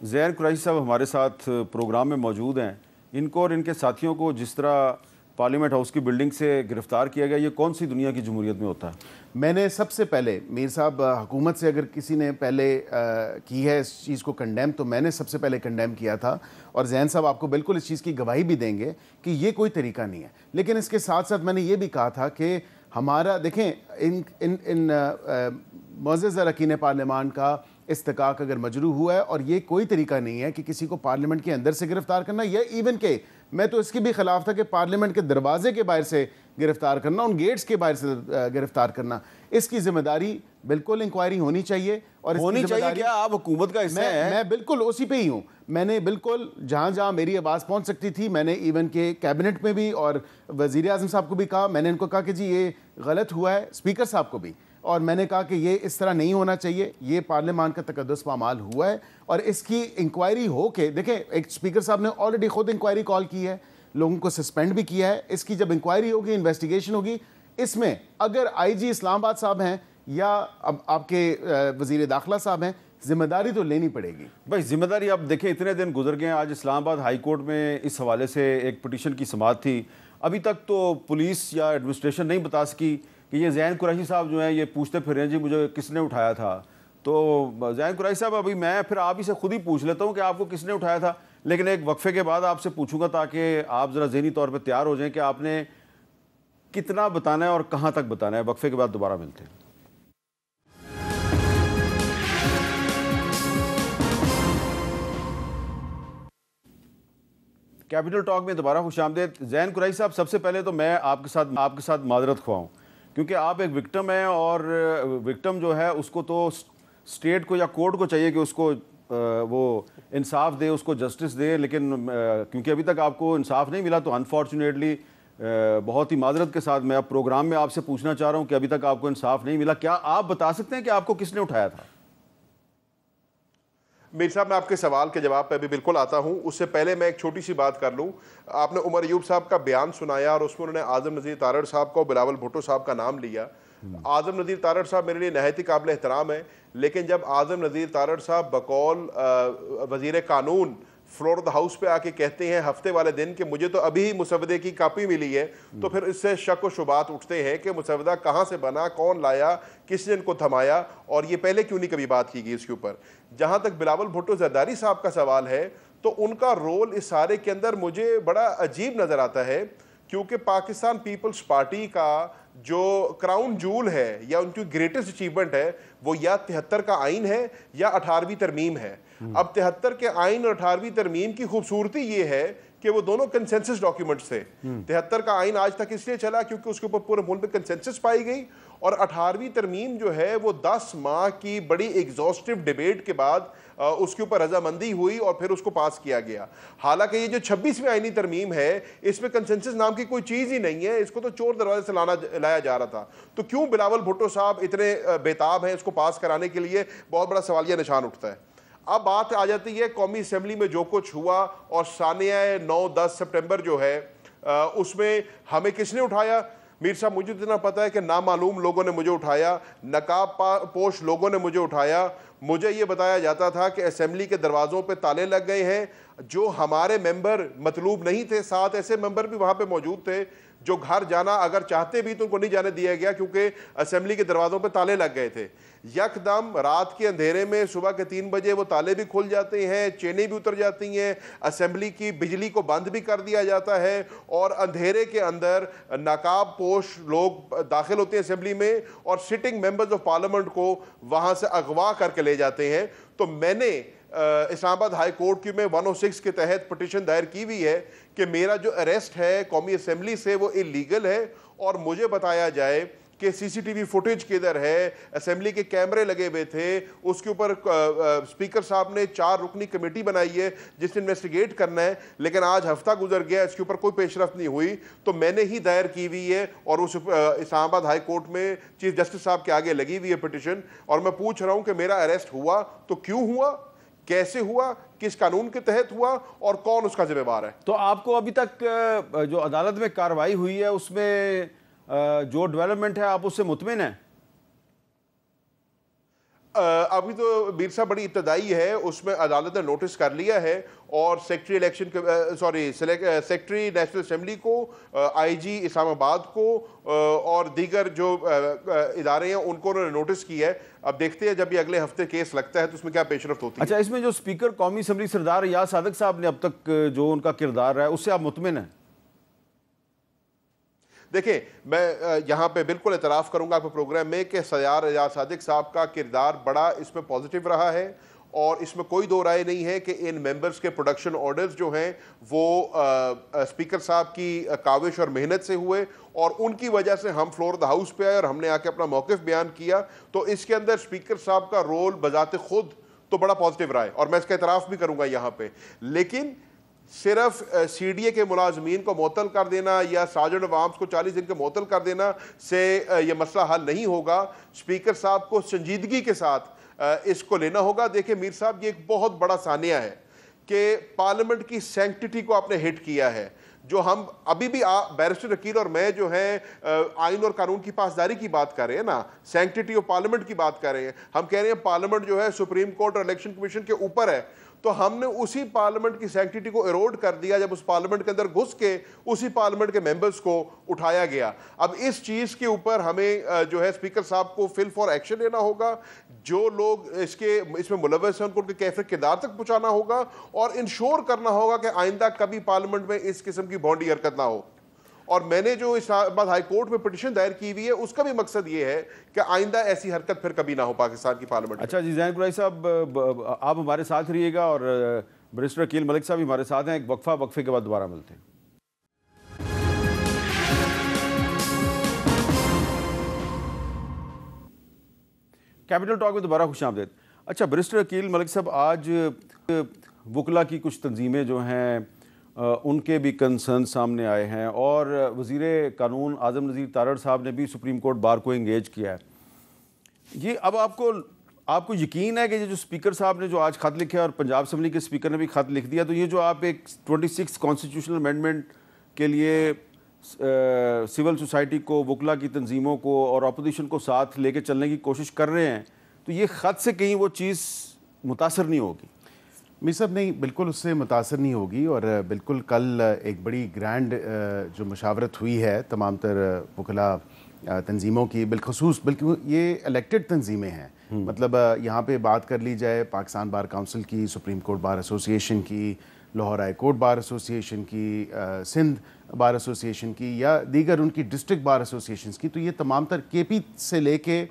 ज़ैन कुरैशी साहब हमारे साथ प्रोग्राम में मौजूद हैं, इनको और इनके साथियों को जिस तरह पार्लियामेंट हाउस की बिल्डिंग से गिरफ्तार किया गया, ये कौन सी दुनिया की जमहूरियत में होता है? मैंने सबसे पहले, मीर साहब, हुकूमत से अगर किसी ने पहले की है इस चीज़ को कंडेम, तो मैंने सबसे पहले कंडेम किया था। और जैन साहब आपको बिल्कुल इस चीज़ की गवाही भी देंगे कि ये कोई तरीका नहीं है। लेकिन इसके साथ साथ मैंने ये भी कहा था कि हमारा, देखें, इन मुअज़्ज़ज़ अरकान पार्लियामान का इस्तिकाक अगर मजरू हुआ है, और ये कोई तरीका नहीं है कि किसी को पार्लियामेंट के अंदर से गिरफ्तार करना, या इवन के मैं तो इसकी भी खिलाफ था कि पार्लियामेंट के दरवाजे के बाहर से गिरफ्तार करना, उन गेट्स के बाहर से गिरफ्तार करना। इसकी जिम्मेदारी बिल्कुल इंक्वायरी होनी चाहिए और होनी चाहिए। क्या आप हुकूमत का हिस्सा हैं? मैं बिल्कुल उसी पे ही हूँ। मैंने बिल्कुल जहाँ जहाँ मेरी आवाज़ पहुँच सकती थी, मैंने इवन के कैबिनेट में भी और वज़ीर आज़म साहब को भी कहा। मैंने इनको कहा कि जी ये गलत हुआ है, स्पीकर साहब को भी, और मैंने कहा कि ये इस तरह नहीं होना चाहिए, ये पार्लियामान का तकद्दुस पामाल हुआ है और इसकी इंक्वायरी हो के, देखें, एक स्पीकर साहब ने ऑलरेडी खुद इंक्वायरी कॉल की है, लोगों को सस्पेंड भी किया है। इसकी जब इंक्वायरी होगी, इन्वेस्टिगेशन होगी, इसमें अगर आईजी इस्लामाबाद साहब हैं या अब आपके वज़ीर दाखिला साहब हैं, जिम्मेदारी तो लेनी पड़ेगी। भाई जिम्मेदारी, आप देखें, इतने दिन गुजर गए, आज इस्लामाबाद हाई कोर्ट में इस हवाले से एक पिटीशन की समाअत थी। अभी तक तो पुलिस या एडमिनिस्ट्रेशन नहीं बता सकी कि ये ज़ैन कुरैशी साहब जो हैं ये पूछते फिर रहे हैं जी मुझे किसने उठाया था। तो ज़ैन कुरैशी साहब, अभी मैं फिर आप ही से खुद ही पूछ लेता हूँ कि आपको किसने उठाया था, लेकिन एक वक्फे के बाद आपसे पूछूंगा ताकि आप ज़रा ज़हनी तौर पर तैयार हो जाएं कि आपने कितना बताना है और कहाँ तक बताना है। वक्फे के बाद दोबारा मिलते हैं। कैपिटल टॉक में दोबारा खुशामदीद। ज़ैन कुरैशी साहब, सबसे पहले तो मैं आपके साथ माजरत ख्वाऊँ, क्योंकि आप एक विक्टिम हैं और विक्टिम जो है उसको तो स्टेट को या कोर्ट को चाहिए कि उसको वो इंसाफ दे, उसको जस्टिस दे, लेकिन क्योंकि अभी तक आपको इंसाफ नहीं मिला तो अनफॉर्चुनेटली बहुत ही माजरत के साथ मैं अब प्रोग्राम में आपसे पूछना चाह रहा हूँ कि अभी तक आपको इंसाफ नहीं मिला। क्या आप बता सकते हैं कि आपको किसने उठाया था? मीर साहब, मैं आपके सवाल के जवाब पे भी बिल्कुल आता हूं। उससे पहले मैं एक छोटी सी बात कर लूं। आपने उमर अयूब साहब का बयान सुनाया और उसमें उन्होंने आज़म नज़ीर तारड़ साहब का और बिलावल भुट्टो साहब का नाम लिया। आजम नज़ीर तारड़ साहब मेरे लिए नहायत ही काबिल एहतराम है, लेकिन जब आजम नज़ीर तारड़ साहब बकौल वज़ीर कानून फ्लोर ऑफ द हाउस पे आके कहते हैं हफ्ते वाले दिन कि मुझे तो अभी ही मुसवदे की कापी मिली है, तो फिर इससे शक व शुबात उठते हैं कि मुसवदा कहाँ से बना, कौन लाया, किसने इनको थमाया, और ये पहले क्यों नहीं कभी बात की गई इसके ऊपर। जहाँ तक बिलावल भुट्टो जरदारी साहब का सवाल है, तो उनका रोल इस सारे के अंदर मुझे बड़ा अजीब नज़र आता है, क्योंकि पाकिस्तान पीपल्स पार्टी का जो क्राउन जूल है या उनकी ग्रेटेस्ट अचीवमेंट है वो या 73 का आइन है या 18वीं तरमीम है। अब 73 के आइन और 18वीं तरमीम की खूबसूरती ये है कि वो दोनों कंसेंसस डॉक्यूमेंट्स थे। 73 का आइन आज तक इसलिए चला क्योंकि उसके ऊपर पूरे मुल्क में कंसेंसस पाई गई, और 18वीं तरमीम जो है वो 10 माह की बड़ी एग्जॉस्टिव डिबेट के बाद उसके ऊपर रजामंदी हुई और फिर उसको पास किया गया। हालांकि ये जो 26वीं आईनी तरमीम है इसमें कंसेंसस नाम की कोई चीज़ ही नहीं है, इसको तो चोर दरवाजे से लाया जा रहा था। तो क्यों बिलावल भुट्टो साहब इतने बेताब हैं इसको पास कराने के लिए, बहुत बड़ा सवालिया निशान उठता है। अब बात आ जाती है कौमी असम्बली में जो कुछ हुआ और सानिया 9-10 सितंबर जो है उसमें हमें किसने उठाया। मीर साहब मुझे इतना पता है कि नामालूम लोगों ने मुझे उठाया, नकाब पोश लोगों ने मुझे उठाया। मुझे ये बताया जाता था कि असेंबली के दरवाज़ों पे ताले लग गए हैं, जो हमारे मेंबर मतलूब नहीं थे, 7 ऐसे मेंबर भी वहाँ पे मौजूद थे जो घर जाना अगर चाहते भी तो उनको नहीं जाने दिया गया क्योंकि असेंबली के दरवाज़ों पे ताले लग गए थे। यकदम रात के अंधेरे में सुबह के 3 बजे वो ताले भी खुल जाते हैं, चेनें भी उतर जाती हैं, असेंबली की बिजली को बंद भी कर दिया जाता है और अंधेरे के अंदर नकाब पोश लोग दाखिल होते हैं असेंबली में और सिटिंग मेंबर्स ऑफ पार्लियामेंट को वहाँ से अगवा करके ले जाते हैं। तो मैंने इस्लामाबाद हाई कोर्ट की में 106 के तहत पिटीशन दायर की हुई है कि मेरा जो अरेस्ट है कौमी असेंबली से वो इलीगल है और मुझे बताया जाए कि सीसीटीवी फुटेज किधर है, असेंबली के कैमरे लगे हुए थे, उसके ऊपर स्पीकर साहब ने 4 रुकनी कमेटी बनाई है जिसने इन्वेस्टिगेट करना है, लेकिन आज हफ्ता गुजर गया इसके ऊपर कोई पेशरफ्त नहीं हुई। तो मैंने ही दायर की हुई है और उस इस्लामाबाद हाई कोर्ट में चीफ जस्टिस साहब के आगे लगी हुई है पिटीशन, और मैं पूछ रहा हूँ कि मेरा अरेस्ट हुआ तो क्यों हुआ, कैसे हुआ, किस कानून के तहत हुआ और कौन उसका जिम्मेवार है। तो आपको अभी तक जो अदालत में कार्रवाई हुई है उसमें जो डेवलपमेंट है आप उससे मुतमिन हैं? अभी तो मीर साहब बड़ी इब्तदाई है, उसमें अदालत ने नोटिस कर लिया है और सेक्रेटरी नेशनल असेंबली को, आईजी इस्लामाबाद को और दीगर जो इदारे हैं उनको उन्होंने नोटिस किया है। अब देखते हैं जब ये अगले हफ्ते केस लगता है तो उसमें क्या पेशरफ्त होती है। अच्छा, इसमें जो स्पीकर कौमी असम्बली सरदार रियाज सादिक साहब ने अब तक जो उनका किरदार रहा है उससे आप मुतमिन हैं? देखिए, मैं यहाँ पे बिल्कुल एतराफ़ करूँगा आपके प्रोग्राम में कि सयार रियाज सादिक साहब का किरदार बड़ा इसमें पॉजिटिव रहा है और इसमें कोई दो राय नहीं है कि इन मेंबर्स के प्रोडक्शन ऑर्डर्स जो हैं वो स्पीकर साहब की काविश और मेहनत से हुए और उनकी वजह से हम फ्लोर द हाउस पे आए और हमने आके अपना मौक़िफ़ बयान किया। तो इसके अंदर स्पीकर साहब का रोल बजाते खुद तो बड़ा पॉजिटिव रहा है और मैं इसका एतराफ़ भी करूँगा यहाँ पर। लेकिन सिर्फ सीडीए के मुलाजमीन को मुअत्तल कर देना या सार्जेंट ऑफ आर्म्स को 40 दिन के मुअत्तल कर देना से यह मसला हल नहीं होगा। स्पीकर साहब को संजीदगी के साथ इसको लेना होगा। देखिए मीर साहब, ये एक बहुत बड़ा सानिया है कि पार्लियामेंट की सैंक्टिटी को आपने हिट किया है। जो हम अभी भी बैरिस्टर वकील और मैं जो है आइन और कानून की पासदारी की बात कर रहे हैं ना, सैंक्टिटी ऑफ पार्लियामेंट की बात कर रहे हैं। हम कह रहे हैं पार्लियामेंट जो है सुप्रीम कोर्ट और इलेक्शन कमीशन के ऊपर है, तो हमने उसी पार्लियामेंट की सैंक्टिटी को इरोड कर दिया जब उस पार्लियामेंट के अंदर घुस के उसी पार्लियामेंट के मेंबर्स को उठाया गया। अब इस चीज़ के ऊपर हमें जो है स्पीकर साहब को फिल फॉर एक्शन लेना होगा। जो लोग इसमें मुलव्वस हैं उनको उनके कैफियत किरदार तक पहुँचाना होगा और इंश्योर करना होगा कि आइंदा कभी पार्लियामेंट में इस किस्म की भौंडी हरकत ना हो। और मैंने जो इस्लामाबाद हाई कोर्ट में पिटीशन दायर की हुई है उसका भी मकसद ये है कि आइंदा ऐसी हरकत फिर कभी ना हो पाकिस्तान की पार्लियामेंट। अच्छा जी, ज़ैन कुरैशी साहब आप हमारे साथ रहिएगा और बैरिस्टर अकील मलिक साहब हमारे साथ हैं। एक वक्फे के बाद दोबारा मिलते हैं। कैपिटल टॉक में दोबारा खुशामदीद। अच्छा बैरिस्टर अकील मलिक साहब, आज वकला की कुछ तंजीमें जो हैं उनके भी कंसर्न सामने आए हैं और वज़ीर कानून आज़म नज़ीर तारड़ साहब ने भी सुप्रीम कोर्ट बार को इंगेज किया है। ये अब आपको यकीन है कि ये जो स्पीकर साहब ने जो आज ख़त लिखे और पंजाब असम्बली के स्पीकर ने भी ख़त लिख दिया, तो ये जो आप एक 26 कॉन्स्टिट्यूशनल अमेंडमेंट के लिए सिविल सोसाइटी को, वकला की तंजीमों को और अपोजिशन को साथ लेके चलने की कोशिश कर रहे हैं, तो ये ख़त से कहीं वो चीज़ मुतासर नहीं होगी? मीर साहब नहीं, बिल्कुल उससे मुतासर नहीं होगी। और बिल्कुल कल एक बड़ी ग्रैंड जो मुशावरत हुई है तमाम तर वकला तंजीमों की, बिलखसूस बल्कि ये इलेक्टेड तंजीमें हैं। मतलब यहाँ पे बात कर ली जाए पाकिस्तान बार काउंसिल की, सुप्रीम कोर्ट बार एसोसिएशन की, Lahore high court bar association की, सिंध बार एसोसिएशन की, या दीगर उनकी डिस्ट्रिक्ट बार एसोसिएशंस की, तो ये तमाम तर केपी से लेके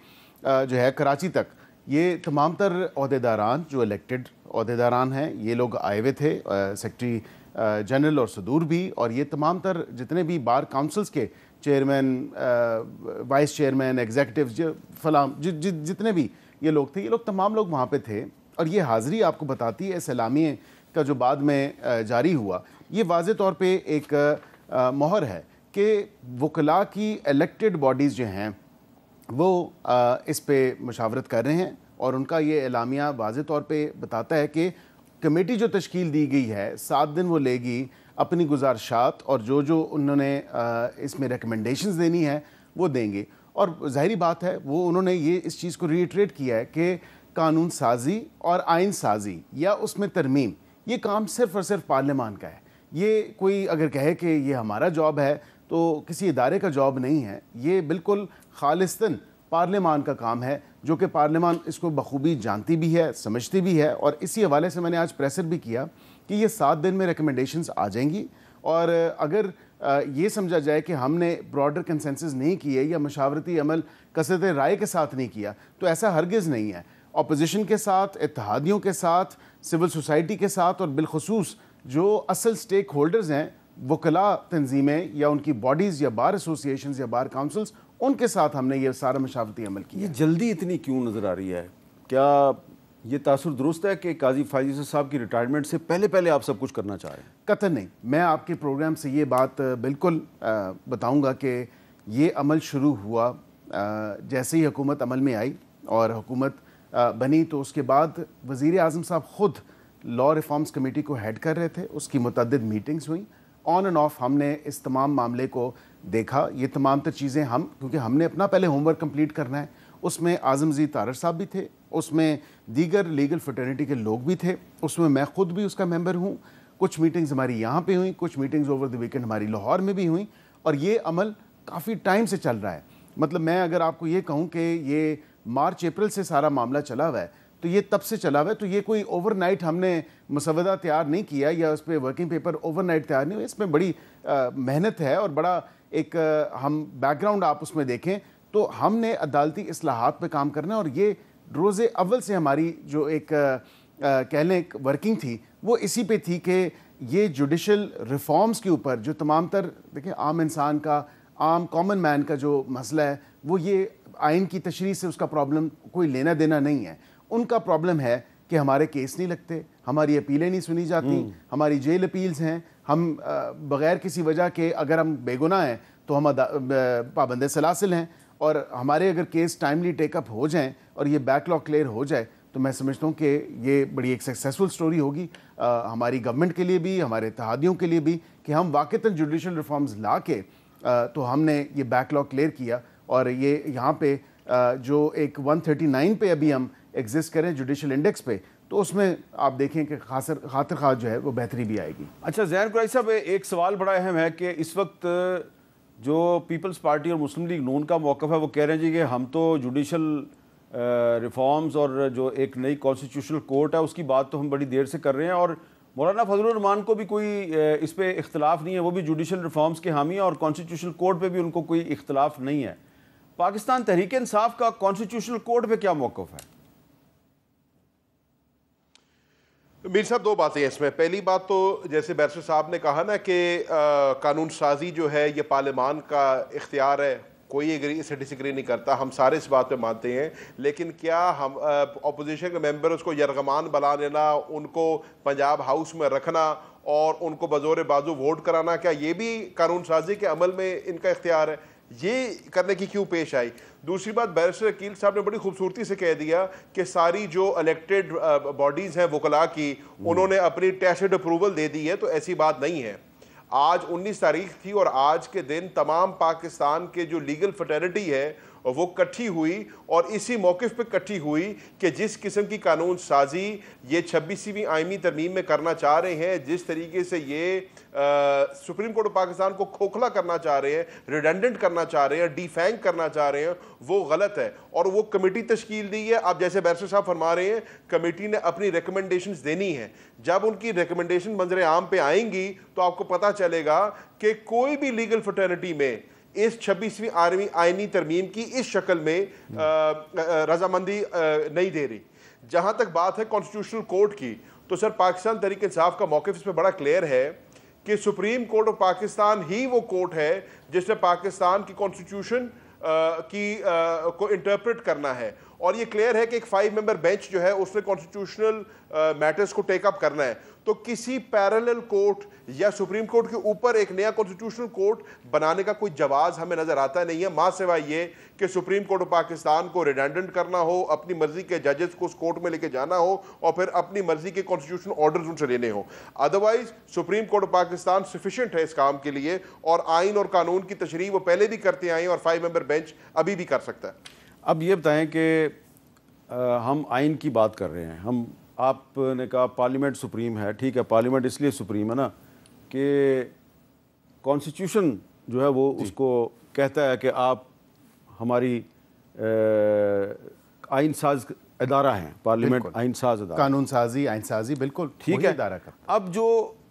जो है कराची तक, ये तमाम तर अहदेदारान जो इलेक्टेड अहदेदारान हैं, ये लोग आए हुए थे, सेक्रेटरी जनरल और सदूर भी, और ये तमाम तर जितने भी बार काउंसिल्स के चेयरमैन, वाइस चेयरमैन, एग्जीक्यूटिव फलाम जितने भी ये लोग थे, ये लोग तमाम लोग वहाँ पे थे। और ये हाज़िरी आपको बताती है सलामी का जो बाद में जारी हुआ, ये वाज़े तौर पे एक मोहर है कि वकला की इलेक्टेड बॉडीज़ जो हैं वो इस पे मुशावरत कर रहे हैं। और उनका ये एलामिया वाज़े तौर पे बताता है कि कमेटी जो तश्कील दी गई है 7 दिन वो लेगी अपनी गुजारिशात और जो जो उन्होंने इसमें रिकमेंडेशंस देनी है वो देंगे। और ज़ाहिरी बात है वो उन्होंने ये इस चीज़ को रीइटरेट किया है कि कानून साजी और आइन साजी या उसमें तरमीम, ये काम सिर्फ़ और सिर्फ पार्लियामान का है। ये कोई अगर कहे कि ये हमारा जॉब है तो किसी इदारे का जॉब नहीं है, ये बिल्कुल खालिस्तन पार्लियामान का काम है, जो कि पार्लियामान इसको बखूबी जानती भी है, समझती भी है। और इसी हवाले से मैंने आज प्रेसर भी किया कि ये 7 दिन में रिकमेंडेशंस आ जाएंगी। और अगर ये समझा जाए कि हमने ब्रॉडर कंसेंसस नहीं किए या मशावरती अमल कसरत राय के साथ नहीं किया, तो ऐसा हरगिज़ नहीं है। अपोजिशन के साथ, इत्तेहादियों के साथ, सिविल सोसाइटी के साथ, और बिलखसूस जो असल स्टेक होल्डर्स हैं, वकला तंजीमें या उनकी बॉडीज़ या बार एसोसिएशंस या बार काउंसिल्स, उनके साथ हमने ये सारा मशावरती अमल किया। ये जल्दी इतनी क्यों नज़र आ रही है? क्या ये तासुर दुरुस्त है कि काजी फायज़ साहब की रिटायरमेंट से पहले पहले आप सब कुछ करना चाह रहे हैं? कतई नहीं। मैं आपके प्रोग्राम से ये बात बिल्कुल बताऊंगा कि ये अमल शुरू हुआ जैसे ही हुकूमत अमल में आई और हुकूमत बनी, तो उसके बाद वज़ीर आज़म साहब ख़ुद लॉ रिफॉर्म्स कमेटी को हेड कर रहे थे। उसकी मुतअद्दिद मीटिंग्स हुई, ऑन एंड ऑफ हमने इस तमाम मामले को देखा। ये तमाम तर चीज़ें हम, क्योंकि हमने अपना पहले होमवर्क कंप्लीट करना है, उसमें आज़म जी तारर साहब भी थे, उसमें दीगर लीगल फ्रेटर्निटी के लोग भी थे, उसमें मैं ख़ुद भी उसका मेंबर हूँ। कुछ मीटिंग्स हमारी यहाँ पे हुई, कुछ मीटिंग्स ओवर द वीकेंड हमारी लाहौर में भी हुई, और ये अमल काफ़ी टाइम से चल रहा है। मतलब मैं अगर आपको ये कहूँ कि ये मार्च अप्रैल से सारा मामला चला हुआ है, तो ये तब से चला हुआ है। तो ये कोई ओवरनाइट हमने मसवदा तैयार नहीं किया या उस पर वर्किंग पेपर ओवरनाइट तैयार नहीं हुआ। इसमें बड़ी मेहनत है और बड़ा एक हम बैकग्राउंड आप उसमें देखें तो हमने अदालती इस्लाहात पे काम करना है। और ये रोज़े अव्वल से हमारी जो एक कह लें वर्किंग थी वो इसी पे थी कि ये जुडिशल रिफॉर्म्स के ऊपर जो तमाम तर देखिए आम इंसान का, आम कॉमन मैन का जो मसला है, वो ये आइन की तशरीह से उसका प्रॉब्लम कोई लेना देना नहीं है। उनका प्रॉब्लम है कि हमारे केस नहीं लगते, हमारी अपीलें नहीं सुनी जाती, हमारी जेल अपील्स हैं, हम बग़ैर किसी वजह के अगर हम बेगुनाह हैं तो हम पाबंद सलासिल हैं, और हमारे अगर केस टाइमली टेकअप हो जाएं और ये बैकलॉग क्लियर हो जाए तो मैं समझता हूँ कि ये बड़ी एक सक्सेसफुल स्टोरी होगी हमारी गवर्नमेंट के लिए भी, हमारे इत्तेहादियों के लिए भी, कि हम वाक़तन जुडिशल रिफॉर्म्स ला के तो हमने ये बैकलॉग क्लियर किया। और ये यहाँ पे जो एक 139 पे अभी हम एग्जिस्ट करें जुडिशल इंडेक्स पे, तो उसमें आप देखें कि खातिर खा जो है वो बेहतरी भी आएगी। अच्छा ज़हर कुरैशी साहब, एक सवाल बड़ा अहम है कि इस वक्त जो पीपल्स पार्टी और मुस्लिम लीग नून का मौक़िफ़ है वो कह रहे हैं जी कि हम तो जुडिशल रिफॉर्म्स और जो एक नई कॉन्स्टिट्यूशनल कोर्ट है उसकी बात तो हम बड़ी देर से कर रहे हैं, और मौलाना फजलुर रहमान को भी कोई इस पे इख्तलाफ नहीं है, वो भी जुडिशल रिफॉर्म्स के हामी हैं, और कॉन्स्टिट्यूशनल कोर्ट पे भी उनको कोई इख्तलाफ नहीं है। पाकिस्तान तहरीक इंसाफ का कॉन्स्टिट्यूशनल कोर्ट पे क्या मौक़िफ़ है? मीर साहब, 2 बातें हैं इसमें। पहली बात तो जैसे बैरिस्टर साहब ने कहा ना कि कानून साजी जो है ये पार्लियामान का इख्तियार है, कोई इससे डिसएग्री नहीं करता, हम सारे इस बात पे मानते हैं। लेकिन क्या हम अपोजिशन के मेंबर उसको यरगमान बना लेना, उनको पंजाब हाउस में रखना और उनको बज़ोर बाजू वोट कराना, क्या ये भी कानून साजी के अमल में इनका इख्तियार है? ये करने की क्यों पेश आई? दूसरी बात, बैरिस्टर अकील साहब ने बड़ी खूबसूरती से कह दिया कि सारी जो इलेक्टेड बॉडीज़ हैं वकला की, उन्होंने अपनी टैसिट अप्रूवल दे दी है, तो ऐसी बात नहीं है। आज 19 तारीख थी और आज के दिन तमाम पाकिस्तान के जो लीगल फ्रेटर्निटी है वो इकट्ठी हुई और इसी मौक़िफ़ पे इकट्ठी हुई कि जिस किस्म की कानून साजी ये 26वीं आईनी तरमीम में करना चाह रहे हैं, जिस तरीके से ये सुप्रीम कोर्ट ऑफ पाकिस्तान को खोखला करना चाह रहे हैं, रिडेंडेंट करना चाह रहे हैं, डिफैंग करना चाह रहे हैं, वो गलत है। और वो कमेटी तश्कील दी है। अब जैसे बैरिस्टर साहब फरमा रहे हैं, कमेटी ने अपनी रिकमेंडेशंस देनी है। जब उनकी रिकमेंडेशन मंजर आम पे आएंगी तो आपको पता चलेगा कि कोई भी लीगल फ्रेटर्निटी में इस 26वीं आईनी तरमीम की इस शक्ल में रजामंदी नहीं दे रही। जहां तक बात है कॉन्स्टिट्यूशनल कोर्ट की, तो सर पाकिस्तान तहरीक इंसाफ का मौक़िफ़ इस पर बड़ा क्लियर है कि सुप्रीम कोर्ट ऑफ पाकिस्तान ही वो कोर्ट है जिसने पाकिस्तान की कॉन्स्टिट्यूशन को इंटरप्रेट करना है। और ये क्लियर है कि एक 5 मेंबर बेंच जो है उसने कॉन्स्टिट्यूशनल मैटर्स को टेकअप करना है। तो किसी पैरेलल कोर्ट या सुप्रीम कोर्ट के ऊपर एक नया कॉन्स्टिट्यूशनल कोर्ट बनाने का कोई जवाब हमें नजर आता नहीं है, मां सिवाय ये कि सुप्रीम कोर्ट ऑफ पाकिस्तान को रिडेंडेंट करना हो, अपनी मर्जी के जजेस को उस कोर्ट में लेके जाना हो और फिर अपनी मर्जी के कॉन्स्टिट्यूशनल ऑर्डर्स उनसे लेने हो। Otherwise supreme court of Pakistan sufficient है इस काम के लिए और आइन और कानून की तशरीह वो पहले भी करते आए और 5 मेंबर बेंच अभी भी कर सकता है। अब ये बताएं कि हम आइन की बात कर रहे हैं, हम आपने कहा पार्लियामेंट सुप्रीम है, ठीक है, पार्लियामेंट इसलिए सुप्रीम है ना कि कॉन्स्टिट्यूशन जो है वो उसको कहता है कि आप हमारी आइन साज इदारा हैं, पार्लियामेंट आइन साज इदारा, कानून साजी, आइन साजी, बिल्कुल ठीक है। इदारा का अब जो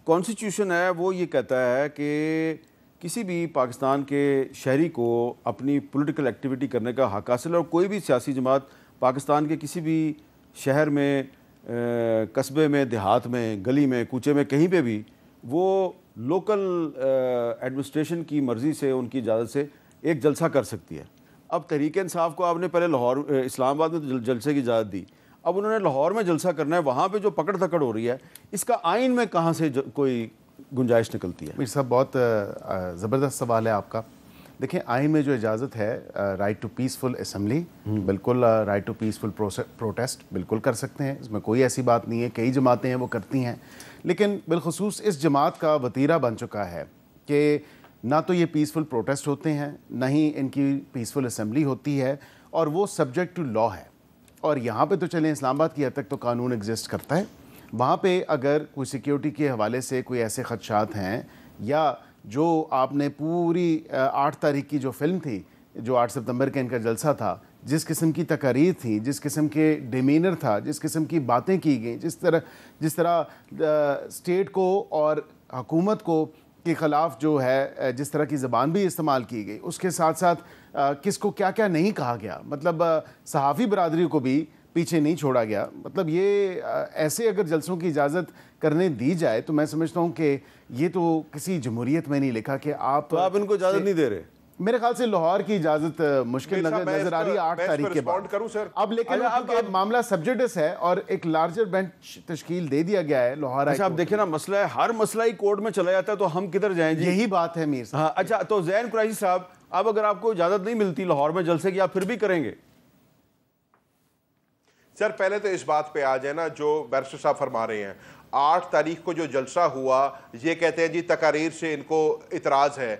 कॉन्स्टिट्यूशन है वो ये कहता है कि किसी भी पाकिस्तान के शहरी को अपनी पॉलिटिकल एक्टिविटी करने का हक हासिल है और कोई भी सियासी जमात पाकिस्तान के किसी भी शहर में, कस्बे में, देहात में, गली में, कूचे में, कहीं पे भी वो लोकल एडमिनिस्ट्रेशन की मर्ज़ी से, उनकी इजाज़त से एक जलसा कर सकती है। अब तहरीक इंसाफ को आपने पहले लाहौर, इस्लामाबाद में तो जलसे की इजाज़त दी, अब उन्होंने लाहौर में जलसा करना है, वहाँ पे जो पकड़ धकड़ हो रही है, इसका आइन में कहाँ से कोई गुंजाइश निकलती है? मीर साहब बहुत ज़बरदस्त सवाल है आपका। देखिए, आइन में जो इजाज़त है राइट टू पीसफुल असम्बली, बिल्कुल राइट टू पीसफुल प्रोटेस्ट बिल्कुल कर सकते हैं, इसमें कोई ऐसी बात नहीं है। कई जमातें हैं वो करती हैं, लेकिन बिलखुसूस इस जमात का वतीरा बन चुका है कि ना तो ये पीसफुल प्रोटेस्ट होते हैं, ना ही इनकी पीसफुल असम्बली होती है, और वो सब्जेक्ट टू लॉ है। और यहाँ पे तो चलें, इस्लामाबाद की हद तक तो कानून एग्जिस्ट करता है। वहाँ पे अगर कोई सिक्योरिटी के हवाले से कोई ऐसे खदशात हैं, या जो आपने पूरी 8 तारीख की जो फिल्म थी, जो 8 सितंबर का इनका जलसा था, जिस किस्म की तकारीर थी, जिस किस्म के डिमीनर था, जिस किस्म की बातें की गई, जिस तरह स्टेट को और हुकूमत को के ख़िलाफ़ जो है जिस तरह की ज़बान भी इस्तेमाल की गई, उसके साथ साथ किसको क्या क्या नहीं कहा गया, मतलब सहाफ़ी बरादरी को भी पीछे नहीं छोड़ा गया। मतलब ये ऐसे अगर जलसों की इजाज़त करने दी जाए तो मैं समझता हूँ कि ये तो किसी जमहूरियत में नहीं लिखा कि आप इनको इजाज़त नहीं दे रहे। मेरे ख्याल से लाहौर की इजाज़त मुश्किल नजर आ रही है 8 तारीख के बाद। करूं सर? अब लेकिन अब मामला सब्जेक्टिस है और एक लार्जर बेंच तश्कील दे दिया गया है लाहौर। अच्छा, आप देखिए ना, मसला है, हर मसला ही कोर्ट में चला जाता है तो हम किधर जाएं जी? यही बात है मीर साहब। हाँ, अच्छा, तो ज़ैन कुरैशी साहब, अब अगर आपको इजाज़त नहीं मिलती लाहौर में जलसे की, आप फिर भी करेंगे? सर पहले तो इस बात पे आ जाए ना, जो बैरिस्टर साहब फरमा रहे हैं, 8 तारीख को जो जलसा हुआ, ये कहते हैं जी तकारीर से इनको इतराज़ है,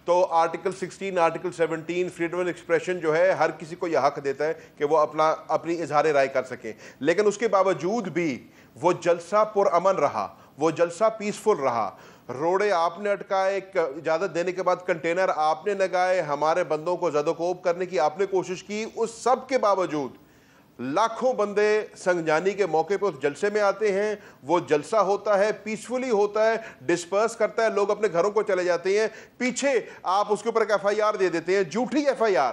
तो article 16, article 17 freedom of expression जो है हर किसी को यह हक देता है कि वो अपनी इजहार राय कर सकें। लेकिन उसके बावजूद भी वो जलसा पुरअमन रहा, वो जलसा पीसफुल रहा। रोड़े आपने अटकाए, इजाज़त देने के बाद कंटेनर आपने लगाए, हमारे बंदों को ज़दोकोब करने की आपने कोशिश की, उस सब के बावजूद लाखों बंदे संगजानी के मौके पर उस जलसे में आते हैं। वो जलसा होता है, पीसफुली होता है, डिस्पर्स करता है, लोग अपने घरों को चले जाते हैं। पीछे आप उसके ऊपर एक FIR दे देते हैं, झूठी FIR,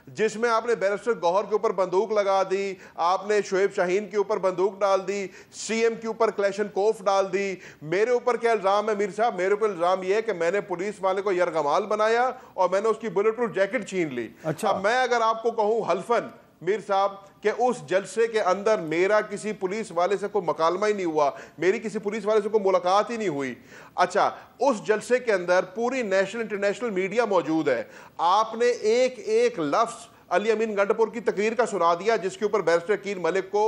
जिसमें आपने बैरिस्टर गौहर के ऊपर बंदूक लगा दी, आपने शोएब शाहीन के ऊपर बंदूक डाल दी, CM के ऊपर क्लैशनकोफ डाल दी। मेरे ऊपर क्या इल्ज़ाम है मीर साहब? मेरे ऊपर इल्ज़ाम यह है कि मैंने पुलिस वाले को यरगमाल बनाया और मैंने उसकी बुलेट प्रूफ जैकेट छीन ली। अच्छा, अब मैं अगर आपको कहूँ हल्फन मीर साहब कि उस जलसे के अंदर मेरा किसी पुलिस वाले से कोई मकालमा ही नहीं हुआ, मेरी किसी पुलिस वाले से कोई मुलाकात ही नहीं हुई। अच्छा, उस जलसे के अंदर पूरी नेशनल इंटरनेशनल मीडिया मौजूद है, आपने एक एक लफ्ज़ अली अमीन गंडपुर की तकरीर का सुना दिया जिसके ऊपर बैरिस्टर अकील मलिक को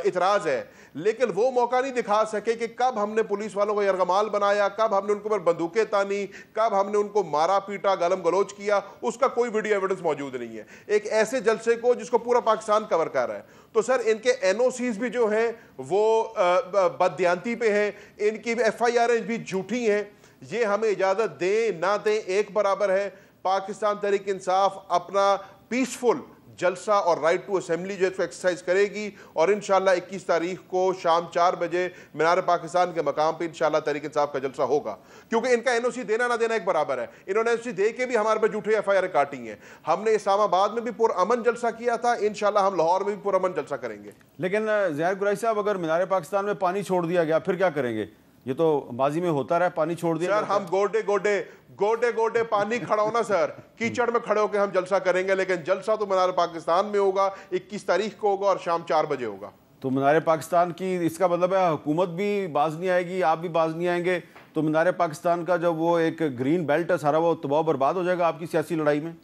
इतराज़ है, लेकिन वो मौका नहीं दिखा सके कि कब हमने पुलिस वालों को यरगमाल बनाया, कब हमने उनके ऊपर बंदूकें तानी, कब हमने उनको मारा पीटा गालम गलोच किया, उसका कोई वीडियो एविडेंस मौजूद नहीं है। एक ऐसे जलसे को जिसको पूरा पाकिस्तान कवर कर रहा है। तो सर इनके एनओसीज भी जो हैं वो बददियांती पे हैं, इनकी FIR भी झूठी हैं। ये हमें इजाज़त दें ना दें एक बराबर है। पाकिस्तान तहरीक इंसाफ अपना पीसफुल जलसा और राइट टू असेंबली जो है एक्सरसाइज करेगी और इंशाल्लाह 21 तारीख को शाम 4 बजे मीनार पाकिस्तान के मकाम पे इंशाल्लाह तहरीक इंसाफ का जलसा होगा, क्योंकि इनका एनओसी देना ना देना एक बराबर है। इन्होंने एनओसी दे के भी हमारे पे झूठे FIR काटी हैं। हमने इस्लामाबाद में भी पुरअमन जलसा किया था, इंशाल्लाह हम लाहौर में भी पुरअमन जलसा करेंगे। लेकिन ज़ाहिर कुरैशी साहब, अगर मीनार पाकिस्तान में पानी छोड़ दिया गया फिर क्या करेंगे? ये तो माजी में होता रहा, पानी छोड़ दिया सर हम गोडे गोडे पानी खड़ा होना सर, कीचड़ में खड़े होकर हम जलसा करेंगे, लेकिन जलसा तो मीनार पाकिस्तान में होगा, 21 तारीख को होगा और शाम 4 बजे होगा। तो मीनार पाकिस्तान की, इसका मतलब है हुकूमत भी बाज नहीं आएगी, आप भी बाज नहीं आएंगे, तो मीनार पाकिस्तान का जब वो एक ग्रीन बेल्ट है सारा वो तबाह बर्बाद हो जाएगा आपकी सियासी लड़ाई में।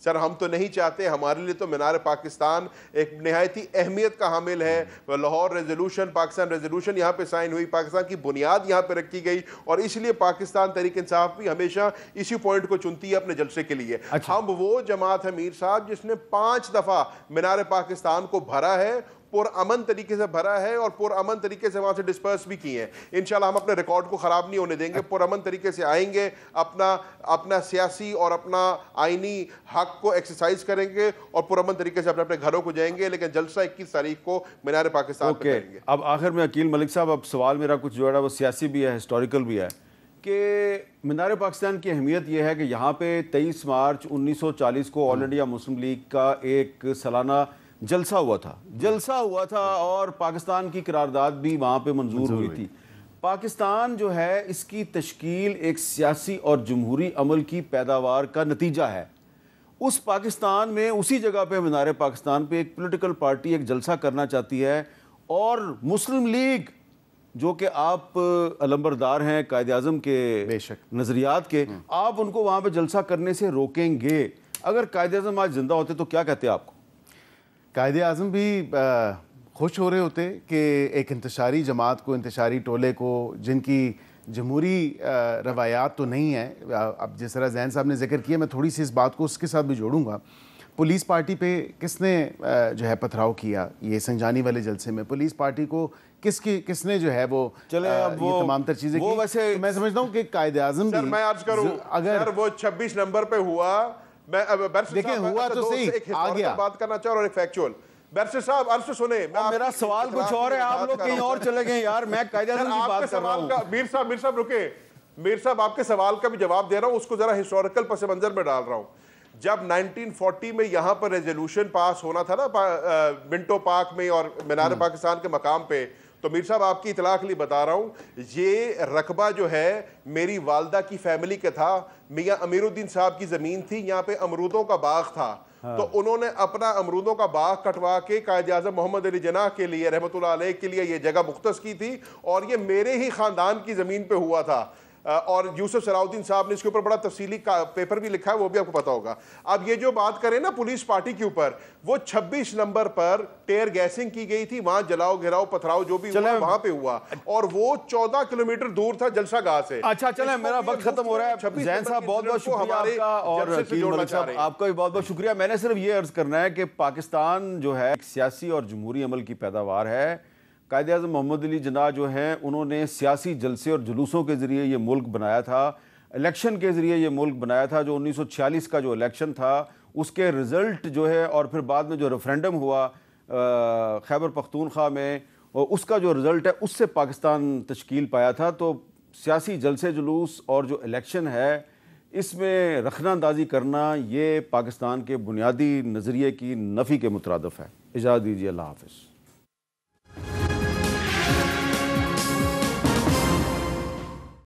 सर हम तो नहीं चाहते, हमारे लिए तो मीनार पाकिस्तान एक निहायती अहमियत का हामिल है। लाहौर रेजोल्यूशन, पाकिस्तान रेजोल्यूशन यहाँ पे साइन हुई, पाकिस्तान की बुनियाद यहाँ पे रखी गई और इसलिए पाकिस्तान तहरीक इंसाफ भी हमेशा इसी पॉइंट को चुनती है अपने जलसे के लिए। अच्छा। हम वो जमात है मीर साहब जिसने 5 दफ़ा मीनार पाकिस्तान को भरा है, पुरअमन तरीके से भरा है और पुरअमन तरीके से वहाँ से डिस्पर्स भी किए हैं। इंशाल्लाह हम अपने रिकॉर्ड को ख़राब नहीं होने देंगे, पुरअमन तरीके से आएंगे, अपना सियासी और अपना आइनी हक को एक्सरसाइज करेंगे और पुरअमन तरीके से अपने अपने घरों को जाएंगे, लेकिन जलसा 21 तारीख को मीनार पाकिस्तान पे करेंगे। अब आखिर में अकील मलिक साहब, अब सवाल मेरा कुछ जो है वो सियासी भी है, हिस्टोरिकल भी है कि मीनार पाकिस्तान की अहमियत यह है कि यहाँ पे 23 मार्च 1940 को ऑल इंडिया मुस्लिम लीग का एक सालाना जलसा हुआ था और पाकिस्तान की करारदाद भी वहाँ पे मंजूर हुई थी। पाकिस्तान जो है इसकी तश्कील एक सियासी और जमहूरी अमल की पैदावार का नतीजा है। उस पाकिस्तान में उसी जगह पे मीनार पाकिस्तान पे एक पॉलिटिकल पार्टी एक जलसा करना चाहती है और मुस्लिम लीग जो कि आप अलंबरदार हैं कायद आज़म के नज़रियात के, आप उनको वहाँ पे जलसा करने से रोकेंगे। अगर कायद आज़म आज जिंदा होते तो क्या कहते आपको? कायद आज़म भी खुश हो रहे होते कि एक इंतशारी जमात को, इंतशारी टोले को, जिनकी जमहूरी रवायात तो नहीं है। अब जिस तरह जैन साहब ने जिक्र किया, मैं थोड़ी सी इस बात को उसके साथ भी जोड़ूंगा। पुलिस पार्टी पे किसने जो है पथराव किया ये संजानी वाले जलसे में? पुलिस पार्टी को किसने जो है वो चले अब वो ये तमाम तर चीज़ें की। वैसे तो मैं समझता हूँ कि कायद आज़म भी, मैं अर्ज करूँ, अगर वो 26 नंबर पे हुआ, मैं देखिए हुआ तो सही, आ गया, बात करना चाह रहा हूँ एक फैक्चुअल। बैरिस्टर साहब अर्ज से सुने, मेरा सवाल कुछ और है, आप लोग कहीं और चले गए यार। मैं कायद आज़म की बात कर रहा हूँ। मीर साहब रुके, मीर साहब आपके सवाल का भी जवाब दे रहा हूँ, उसको जरा हिस्टोरिकल पस मंजर में डाल रहा हूँ। जब 1940 में यहाँ पर रेजोल्यूशन पास होना था ना मिंटो पार्क में और मीनार पाकिस्तान के मकाम पे, तो मीर साहब आपकी इतला के लिए बता रहा हूँ, ये रकबा जो है मेरी वालदा की फैमिली का था। मियाँ अमीरुद्दीन साहब की ज़मीन थी, यहाँ पे अमरूदों का बाग था। हाँ। तो उन्होंने अपना अमरूदों का बाग कटवा के कायद आज़म मोहम्मद अली जिन्नाह के लिए रहमतुल्लाह अलैह के लिए ये जगह मुख्तस की थी और ये मेरे ही ख़ानदान की ज़मीन पे हुआ था। और यूसुफ सलाउद्दीन साहब ने इसके ऊपर बड़ा तफसीली पेपर भी लिखा है, वो भी आपको पता होगा। अब ये जो बात करें ना पुलिस पार्टी के ऊपर, वो 26 नंबर पर टेयर गैसिंग की गई थी, वहां जलाओ घिराओ पथराव जो भी हुआ वहां पे हुआ और वो 14 किलोमीटर दूर था जलसा गाह से। अच्छा चले, मेरा वक्त खत्म हो रहा है। जैन साहब बहुत बहुत शुक्रिया आपका और अकील मलिक साहब आपका भी बहुत बहुत शुक्रिया। मैंने सिर्फ ये अर्ज करना है कि पाकिस्तान जो है सियासी और जमहूरी अमल की पैदावार है। कायद आज़म मोहम्मद अली जिन्नाह जो हैं उन्होंने सियासी जलसे और जुलूसों के ज़रिए ये मुल्क बनाया था, इलेक्शन के ज़रिए ये मुल्क बनाया था। जो 1946 का जो इलेक्शन था उसके रिज़ल्ट जो है और फिर बाद में जो रेफरेंडम हुआ खैबर पख्तूनख्वा में, उसका जो रिज़ल्ट है उससे पाकिस्तान तश्कील पाया था। तो सियासी जलसे जुलूस और जो इलेक्शन है इसमें रखनांदाजी करना ये पाकिस्तान के बुनियादी नज़रिए की नफ़ी के मुतरादिफ है। इजाज़त दीजिए, अल्लाह हाफ़िज़।